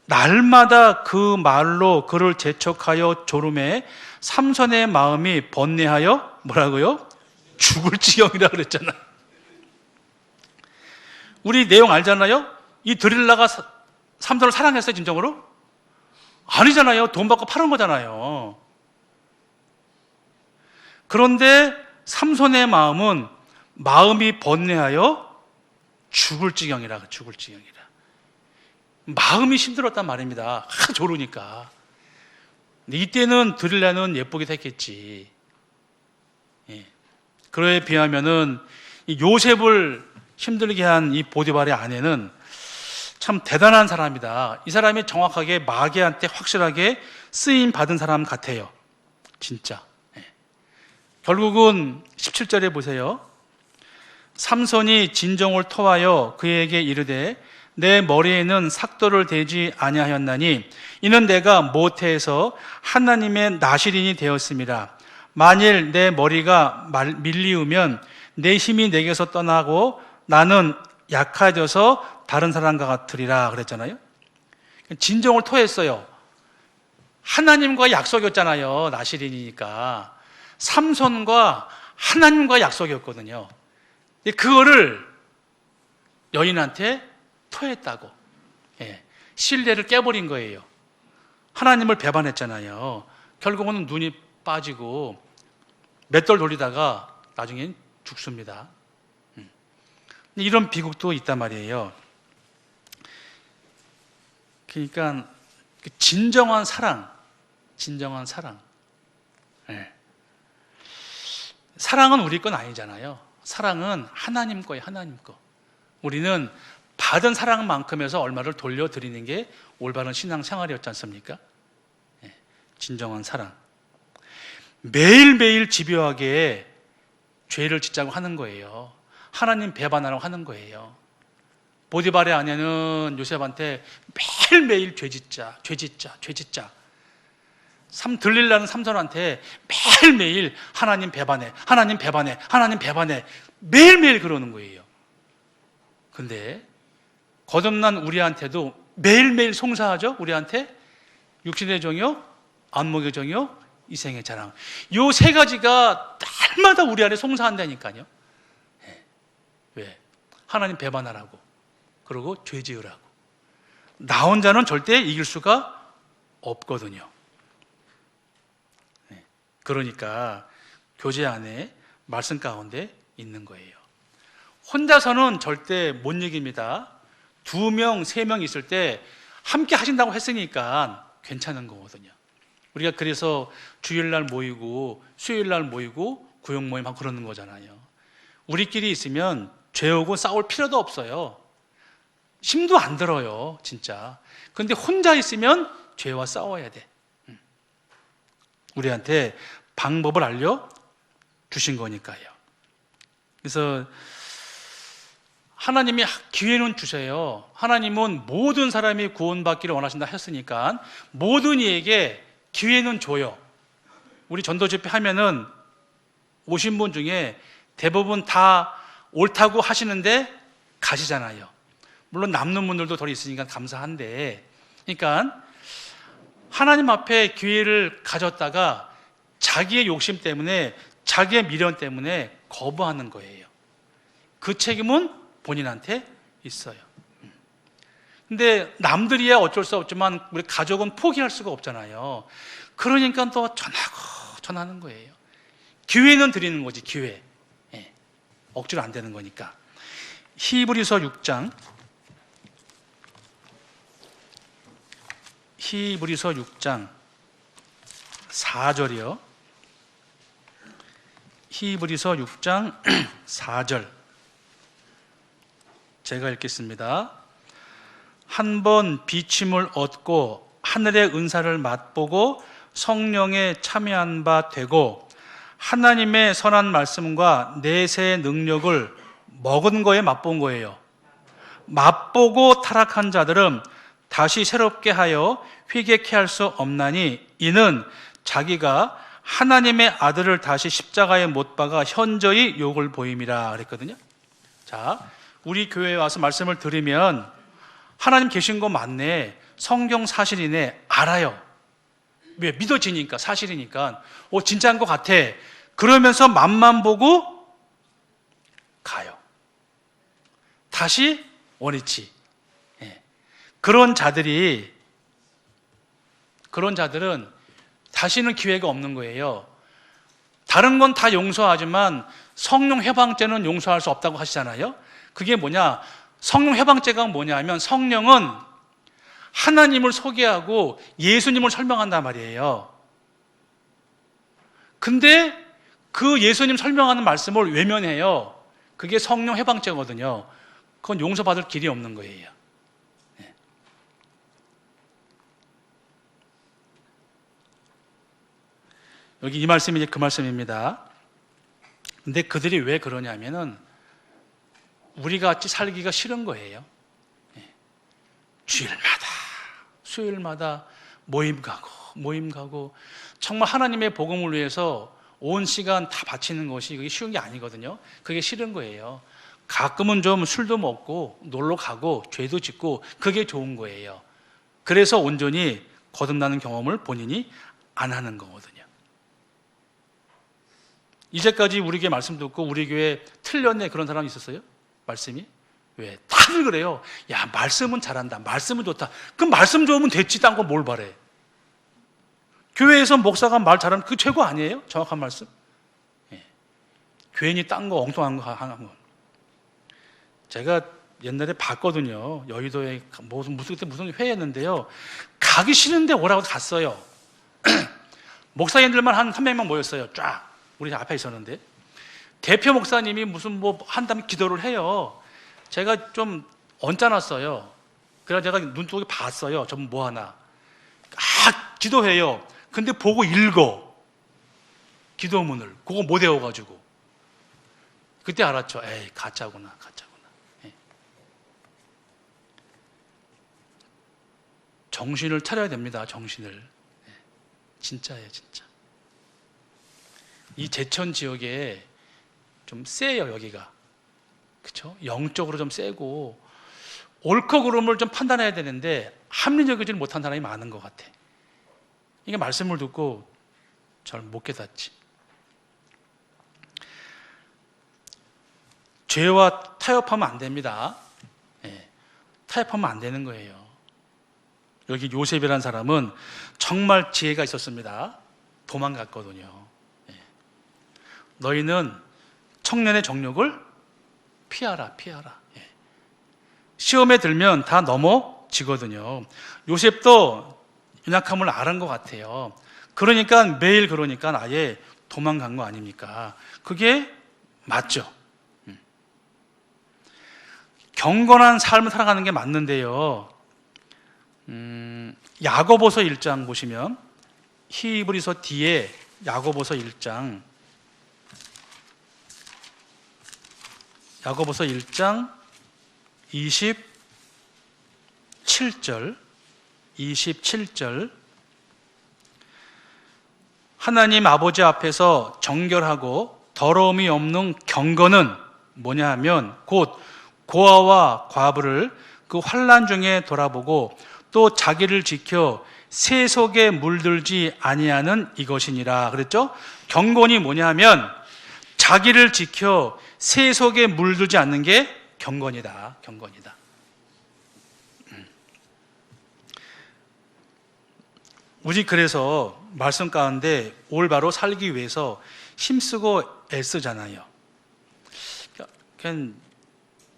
Speaker 1: 날마다 그 말로 그를 재촉하여 조름해 삼손의 마음이 번뇌하여 뭐라고요? 죽을 지경이라 그랬잖아. 우리 내용 알잖아요? 이 드릴라가 삼손을 사랑했어요, 진정으로? 아니잖아요. 돈 받고 파는 거잖아요. 그런데 삼손의 마음이 번뇌하여 죽을 지경이라. 마음이 힘들었단 말입니다. 조르니까. 이때는 드릴라는 예쁘게 됐겠지. 예. 그에 비하면은 이 요셉을 힘들게 한 이 보디발의 아내는 참 대단한 사람이다. 이 사람이 정확하게 마귀한테 확실하게 쓰임 받은 사람 같아요. 진짜. 예. 결국은 17절에 보세요. 삼손이 진정을 토하여 그에게 이르되 내 머리에는 삭도를 대지 아니하였나니 이는 내가 모태에서 하나님의 나실인이 되었습니다. 만일 내 머리가 밀리우면 내 힘이 내게서 떠나고 나는 약해져서 다른 사람과 같으리라 그랬잖아요. 진정을 토했어요. 하나님과 약속이었잖아요. 나실인이니까. 삼손과 하나님과 약속이었거든요. 그거를 여인한테 토했다고. 예, 신뢰를 깨버린 거예요. 하나님을 배반했잖아요. 결국은 눈이 빠지고 맷돌 돌리다가 나중엔 죽습니다. 이런 비극도 있단 말이에요. 그러니까 진정한 사랑. 예. 사랑은 우리 건 아니잖아요. 사랑은 하나님 거예요. 하나님 거. 우리는 받은 사랑만큼에서 얼마를 돌려드리는 게 올바른 신앙생활이었지 않습니까? 예. 진정한 사랑. 매일매일 집요하게 죄를 짓자고 하는 거예요. 하나님 배반하라고 하는 거예요. 보디발의 아내는 요셉한테 매일매일 죄 짓자. 들릴라는 삼손한테 매일매일 하나님 배반해. 매일매일 그러는 거예요. 근데 거듭난 우리한테도 매일매일 송사하죠. 우리한테 육신의 종요, 안목의 종요, 이생의 자랑. 요 3가지가 날마다 우리 안에 송사한다니까요. 왜? 하나님 배반하라고. 그리고 죄 지으라고. 나 혼자는 절대 이길 수가 없거든요. 그러니까 교제 안에 말씀 가운데 있는 거예요. 혼자서는 절대 못 이깁니다. 2명, 3명 있을 때 함께 하신다고 했으니까 괜찮은 거거든요. 우리가 그래서 주일날 모이고 수요일날 모이고 구역 모임하고 그러는 거잖아요. 우리끼리 있으면 죄오고 싸울 필요도 없어요. 힘도 안 들어요, 진짜. 근데 혼자 있으면 죄와 싸워야 돼. 우리한테 방법을 알려주신 거니까요. 그래서 하나님이 기회는 주세요. 하나님은 모든 사람이 구원받기를 원하신다 했으니까 모든 이에게 기회는 줘요. 우리 전도 집회 하면은 오신 분 중에 대부분 다 옳다고 하시는데 가시잖아요. 물론 남는 분들도 덜 있으니까 감사한데, 그러니까 하나님 앞에 기회를 가졌다가 자기의 욕심 때문에, 자기의 미련 때문에 거부하는 거예요. 그 책임은 본인한테 있어요. 근데 남들이야 어쩔 수 없지만 우리 가족은 포기할 수가 없잖아요. 그러니까 또 전하는 거예요. 기회는 드리는 거지, 기회. 억지로 안 되는 거니까. 히브리서 6장 4절이요. 히브리서 6장 4절. 제가 읽겠습니다. 한 번 비침을 얻고 하늘의 은사를 맛보고 성령에 참여한 바 되고 하나님의 선한 말씀과 내세의 능력을 먹은 거에 맛본 거예요. 맛보고 타락한 자들은 다시 새롭게 하여 회개케 할 수 없나니 이는 자기가 하나님의 아들을 다시 십자가에 못 박아 현저히 욕을 보임이라 그랬거든요. 자, 우리 교회에 와서 말씀을 들으면 하나님 계신 거 맞네, 성경 사실이네, 알아요. 왜? 믿어지니까, 사실이니까. 진짜인 것 같아. 그러면서 맛만 보고 가요. 다시 원위치. 그런 자들은 다시는 기회가 없는 거예요. 다른 건 다 용서하지만 성령 해방죄는 용서할 수 없다고 하시잖아요. 그게 뭐냐? 성령 해방죄가 뭐냐 하면 성령은 하나님을 소개하고 예수님을 설명한단 말이에요. 근데 그 예수님 설명하는 말씀을 외면해요. 그게 성령 해방죄거든요. 그건 용서받을 길이 없는 거예요. 여기 이 말씀이 이제 그 말씀입니다. 근데 그들이 왜 그러냐면은 우리 같이 살기가 싫은 거예요. 주일마다, 수요일마다 모임 가고 정말 하나님의 복음을 위해서 온 시간 다 바치는 것이 그게 쉬운 게 아니거든요. 그게 싫은 거예요. 가끔은 좀 술도 먹고 놀러 가고 죄도 짓고 그게 좋은 거예요. 그래서 온전히 거듭나는 경험을 본인이 안 하는 거거든요. 이제까지 우리 교회 말씀 듣고 우리 교회 틀렸네 그런 사람 있었어요? 말씀이? 왜? 다들 그래요. 야, 말씀은 잘한다, 말씀은 좋다. 그럼 말씀 좋으면 됐지, 딴 거 뭘 바래? 교회에서 목사가 말 잘하면 그 최고 아니에요? 정확한 말씀? 괜히 딴 거 엉뚱한 거 하는 거. 제가 옛날에 봤거든요. 여의도에 무슨 회의했는데요. 가기 싫은데 오라고 갔어요. 목사님들만 한 300명 모였어요. 쫙 우리 앞에 있었는데 대표 목사님이 무슨 한다면 기도를 해요. 제가 좀 얹어놨어요. 그래서 제가 눈뜨고 봤어요. 좀 뭐 하나. 기도해요. 근데 보고 읽어. 기도문을. 그거 못 외워가지고. 그때 알았죠. 에이, 가짜구나. 정신을 차려야 됩니다. 정신을. 진짜예요, 진짜. 이 제천 지역에 좀 세요, 여기가. 그렇죠? 영적으로 좀 세고 옳고 그름을 좀 판단해야 되는데 합리적이지 못한 사람이 많은 것 같아. 이게 말씀을 듣고 잘 못 깨닫지. 죄와 타협하면 안 됩니다. 타협하면 안 되는 거예요. 여기 요셉이라는 사람은 정말 지혜가 있었습니다. 도망갔거든요. 예. 너희는 청년의 정욕을 피하라. 예. 시험에 들면 다 넘어지거든요. 요셉도 연약함을 알은 것 같아요. 그러니까 매일 아예 도망간 거 아닙니까? 그게 맞죠. 경건한 삶을 살아가는 게 맞는데요. 야고보서 1장 보시면, 히브리서 뒤에 야고보서 1장 27절 하나님 아버지 앞에서 정결하고 더러움이 없는 경건은 뭐냐 하면 곧 고아와 과부를 그 환난 중에 돌아보고 또 자기를 지켜 새 속에 물들지 아니하는 이것이니라 그랬죠? 경건이 뭐냐 하면 자기를 지켜 새 속에 물들지 않는 게 경건이다. 우리 그래서 말씀 가운데 올바로 살기 위해서 힘쓰고 애쓰잖아요. 그냥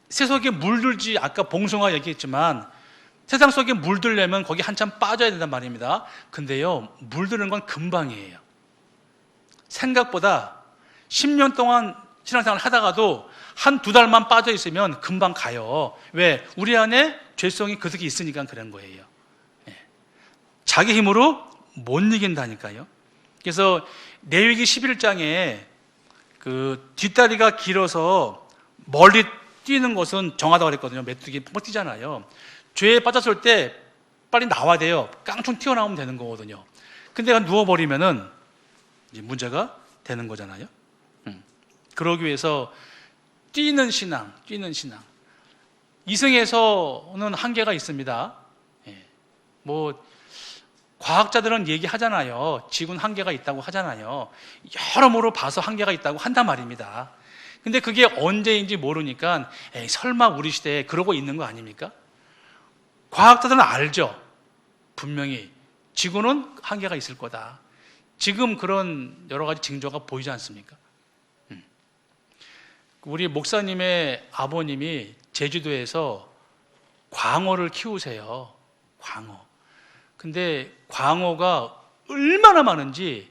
Speaker 1: 새 속에 물들지, 아까 봉숭아 얘기했지만 세상 속에 물들려면 거기 한참 빠져야 된단 말입니다. 근데요, 물드는 건 금방이에요. 생각보다 10년 동안 신앙생활을 하다가도 한 두 달만 빠져 있으면 금방 가요. 왜? 우리 안에 죄성이 그득이 있으니까 그런 거예요. 자기 힘으로 못 이긴다니까요. 그래서 레위기 11장에 그 뒷다리가 길어서 멀리 뛰는 것은 정하다고 그랬거든요. 메뚜기 펑펑 뛰잖아요. 죄에 빠졌을 때 빨리 나와야 돼요. 깡총 튀어나오면 되는 거거든요. 근데 누워버리면은 이제 문제가 되는 거잖아요. 그러기 위해서 뛰는 신앙. 이승에서는 한계가 있습니다. 뭐 과학자들은 얘기하잖아요. 지구는 한계가 있다고 하잖아요. 여러모로 봐서 한계가 있다고 한단 말입니다. 근데 그게 언제인지 모르니까 에이, 설마 우리 시대에 그러고 있는 거 아닙니까? 과학자들은 알죠. 분명히 지구는 한계가 있을 거다. 지금 그런 여러 가지 징조가 보이지 않습니까? 우리 목사님의 아버님이 제주도에서 광어를 키우세요. 광어. 근데 광어가 얼마나 많은지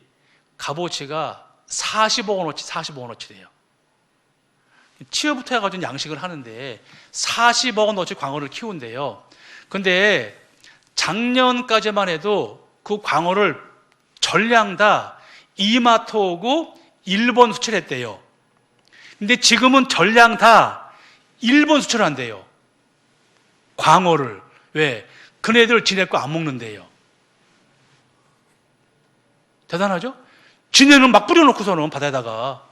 Speaker 1: 값어치가 40억 원어치래요. 취업부터 해가지고 양식을 하는데 40억 원어치 광어를 키운대요. 근데 작년까지만 해도 그 광어를 전량 다 이마토하고 일본 수출했대요. 근데 지금은 전량 다 일본 수출한대요. 광어를. 왜? 그네들 지네 거 안 먹는데요. 대단하죠? 지네는 막 뿌려놓고서는 바다에다가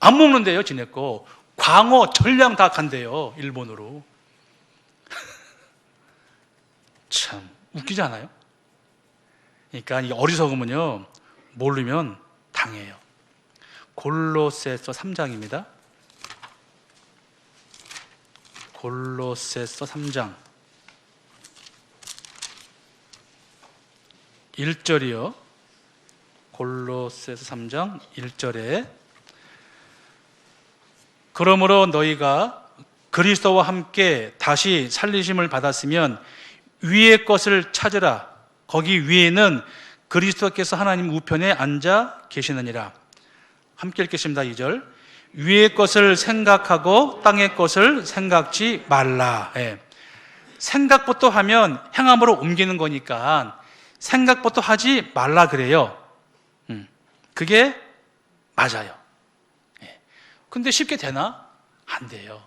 Speaker 1: 안 먹는데요, 지네 거. 광어 전량 다 간대요, 일본으로. 참 웃기지 않아요? 그러니까 이 어리석으면요, 모르면 당해요. 골로새서 3장입니다. 골로새서 3장 1절이요. 골로새서 3장 1절에 그러므로 너희가 그리스도와 함께 다시 살리심을 받았으면 위의 것을 찾으라. 거기 위에는 그리스도께서 하나님 우편에 앉아 계시느니라. 함께 읽겠습니다. 2절. 위의 것을 생각하고 땅의 것을 생각지 말라. 생각부터 하면 행함으로 옮기는 거니까 생각부터 하지 말라 그래요. 그게 맞아요. 근데 쉽게 되나? 안 돼요.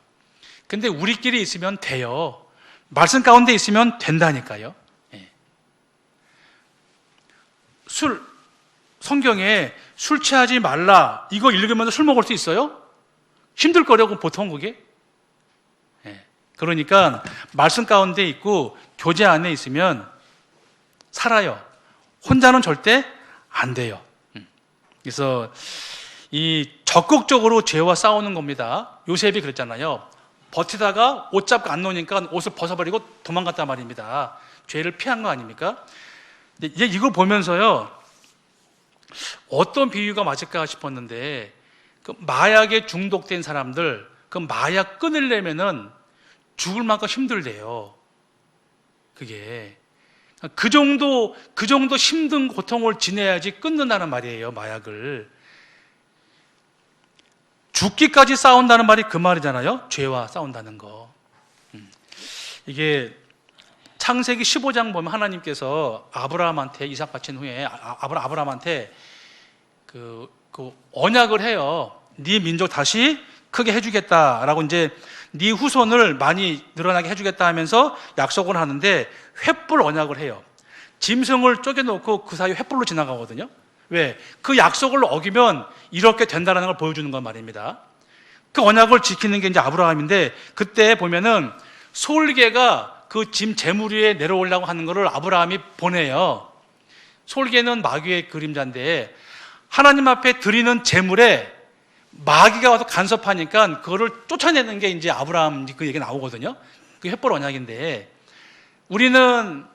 Speaker 1: 근데 우리끼리 있으면 돼요. 말씀 가운데 있으면 된다니까요. 성경에 술 취하지 말라 이거 읽으면서 술 먹을 수 있어요? 힘들 거라고 보통 그게. 그러니까 말씀 가운데 있고 교제 안에 있으면 살아요. 혼자는 절대 안 돼요. 그래서 이 적극적으로 죄와 싸우는 겁니다. 요셉이 그랬잖아요. 버티다가 옷 잡고 안 놓으니까 옷을 벗어버리고 도망갔단 말입니다. 죄를 피한 거 아닙니까? 근데 이제 이거 보면서요, 어떤 비유가 맞을까 싶었는데, 그 마약에 중독된 사람들, 그 마약 끊으려면은 죽을 만큼 힘들대요. 그게. 그 정도 힘든 고통을 지내야지 끊는다는 말이에요, 마약을. 죽기까지 싸운다는 말이 그 말이잖아요. 죄와 싸운다는 거. 이게 창세기 15장 보면 하나님께서 아브라함한테 이삭 바친 후에 아브라함한테 그 언약을 해요. 네 민족 다시 크게 해주겠다라고, 이제 네 후손을 많이 늘어나게 해주겠다 하면서 약속을 하는데 횃불 언약을 해요. 짐승을 쪼개놓고 그 사이 횃불로 지나가거든요. 왜? 그 약속을 어기면 이렇게 된다는 걸 보여주는 건 말입니다. 그 언약을 지키는 게 이제 아브라함인데, 그때 보면은 솔개가 그 짐 재물 위에 내려오려고 하는 것을 아브라함이 보내요. 솔개는 마귀의 그림자인데 하나님 앞에 드리는 재물에 마귀가 와서 간섭하니까 그거를 쫓아내는 게 이제 아브라함 그 얘기가 나오거든요. 그 횃불 언약인데, 우리는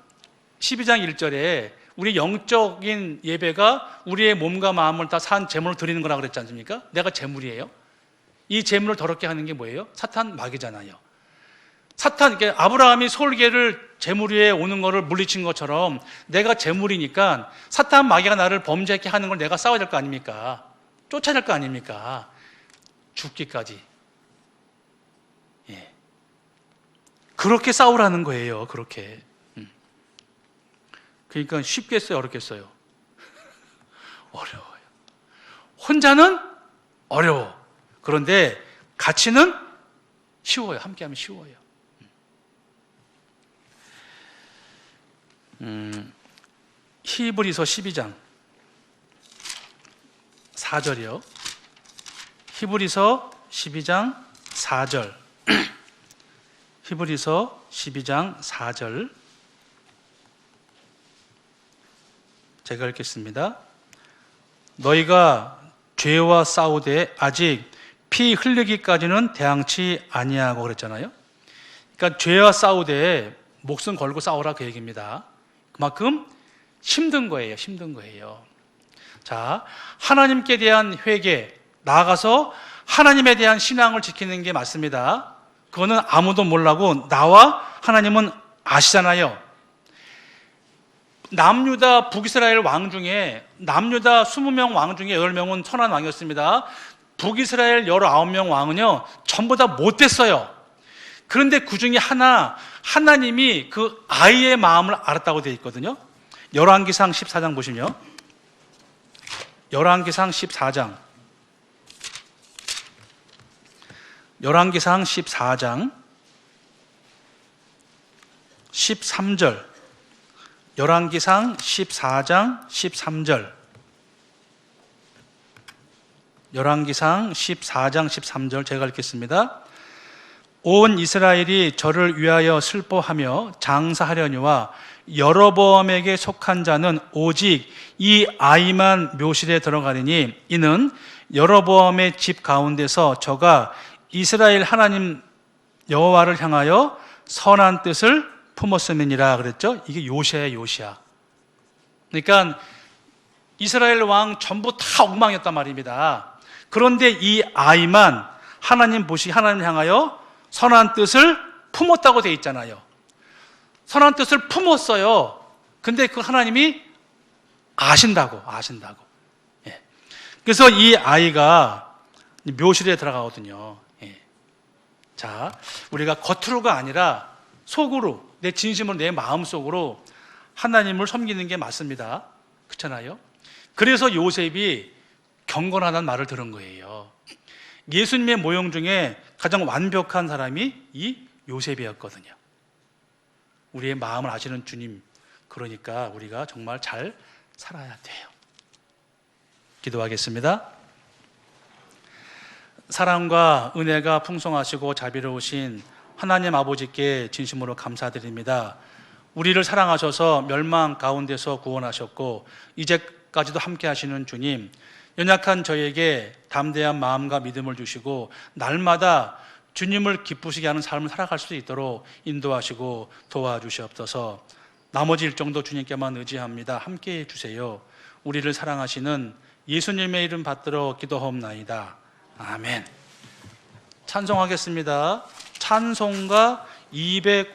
Speaker 1: 12장 1절에 우리 영적인 예배가 우리의 몸과 마음을 다 산 재물을 드리는 거라 그랬지 않습니까? 내가 재물이에요. 이 재물을 더럽게 하는 게 뭐예요? 사탄, 마귀잖아요. 사탄, 아브라함이 솔개를 재물 위에 오는 거를 물리친 것처럼 내가 재물이니까 사탄, 마귀가 나를 범죄하게 하는 걸 내가 싸워야 될 거 아닙니까? 쫓아야 될 거 아닙니까? 죽기까지. 예. 그렇게 싸우라는 거예요. 그렇게. 그러니까 쉽겠어요, 어렵겠어요? 어려워요. 혼자는 어려워. 그런데 같이는 쉬워요. 함께하면 쉬워요. 히브리서 12장 4절이요. 히브리서 12장 4절. 히브리서 12장 4절. 제가 읽겠습니다. 너희가 죄와 싸우되 아직 피 흘리기까지는 대항치 아니하고 그랬잖아요. 그러니까 죄와 싸우되 목숨 걸고 싸우라, 그 얘기입니다. 그만큼 힘든 거예요. 힘든 거예요. 자, 하나님께 대한 회개, 나아가서 하나님에 대한 신앙을 지키는 게 맞습니다. 그거는 아무도 몰라고 나와 하나님은 아시잖아요. 남유다 북이스라엘 왕 중에, 남유다 20명 왕 중에 8명은 선한 왕이었습니다. 북이스라엘 19명 왕은요 전부 다 못됐어요. 그런데 그 중에 하나님이 그 아이의 마음을 알았다고 되어 있거든요. 열왕기상 14장 보시면, 열왕기상 14장 13절, 열왕기상 14장 13절, 열왕기상 14장 13절 제가 읽겠습니다. 온 이스라엘이 저를 위하여 슬퍼하며 장사하려니와 여로보암에게 속한 자는 오직 이 아이만 묘실에 들어가리니 이는 여로보암의 집 가운데서 저가 이스라엘 하나님 여호와를 향하여 선한 뜻을 품었음이니라 그랬죠. 이게 요시아예요, 요시아. 그러니까 이스라엘 왕 전부 다 엉망이었단 말입니다. 그런데 이 아이만 하나님 하나님을 향하여 선한 뜻을 품었다고 되어 있잖아요. 선한 뜻을 품었어요. 근데 그 하나님이 아신다고. 예. 그래서 이 아이가 묘실에 들어가거든요. 예. 자, 우리가 겉으로가 아니라 속으로, 내 진심으로, 내 마음속으로 하나님을 섬기는 게 맞습니다. 그렇잖아요? 그래서 요셉이 경건하다는 말을 들은 거예요. 예수님의 모형 중에 가장 완벽한 사람이 이 요셉이었거든요. 우리의 마음을 아시는 주님, 그러니까 우리가 정말 잘 살아야 돼요. 기도하겠습니다. 사랑과 은혜가 풍성하시고 자비로우신 하나님 아버지께 진심으로 감사드립니다. 우리를 사랑하셔서 멸망 가운데서 구원하셨고 이제까지도 함께 하시는 주님, 연약한 저에게 담대한 마음과 믿음을 주시고 날마다 주님을 기쁘시게 하는 삶을 살아갈 수 있도록 인도하시고 도와주시옵소서. 나머지 일정도 주님께만 의지합니다. 함께해 주세요. 우리를 사랑하시는 예수님의 이름 받들어 기도하옵나이다. 아멘. 찬송하겠습니다. 찬송가 200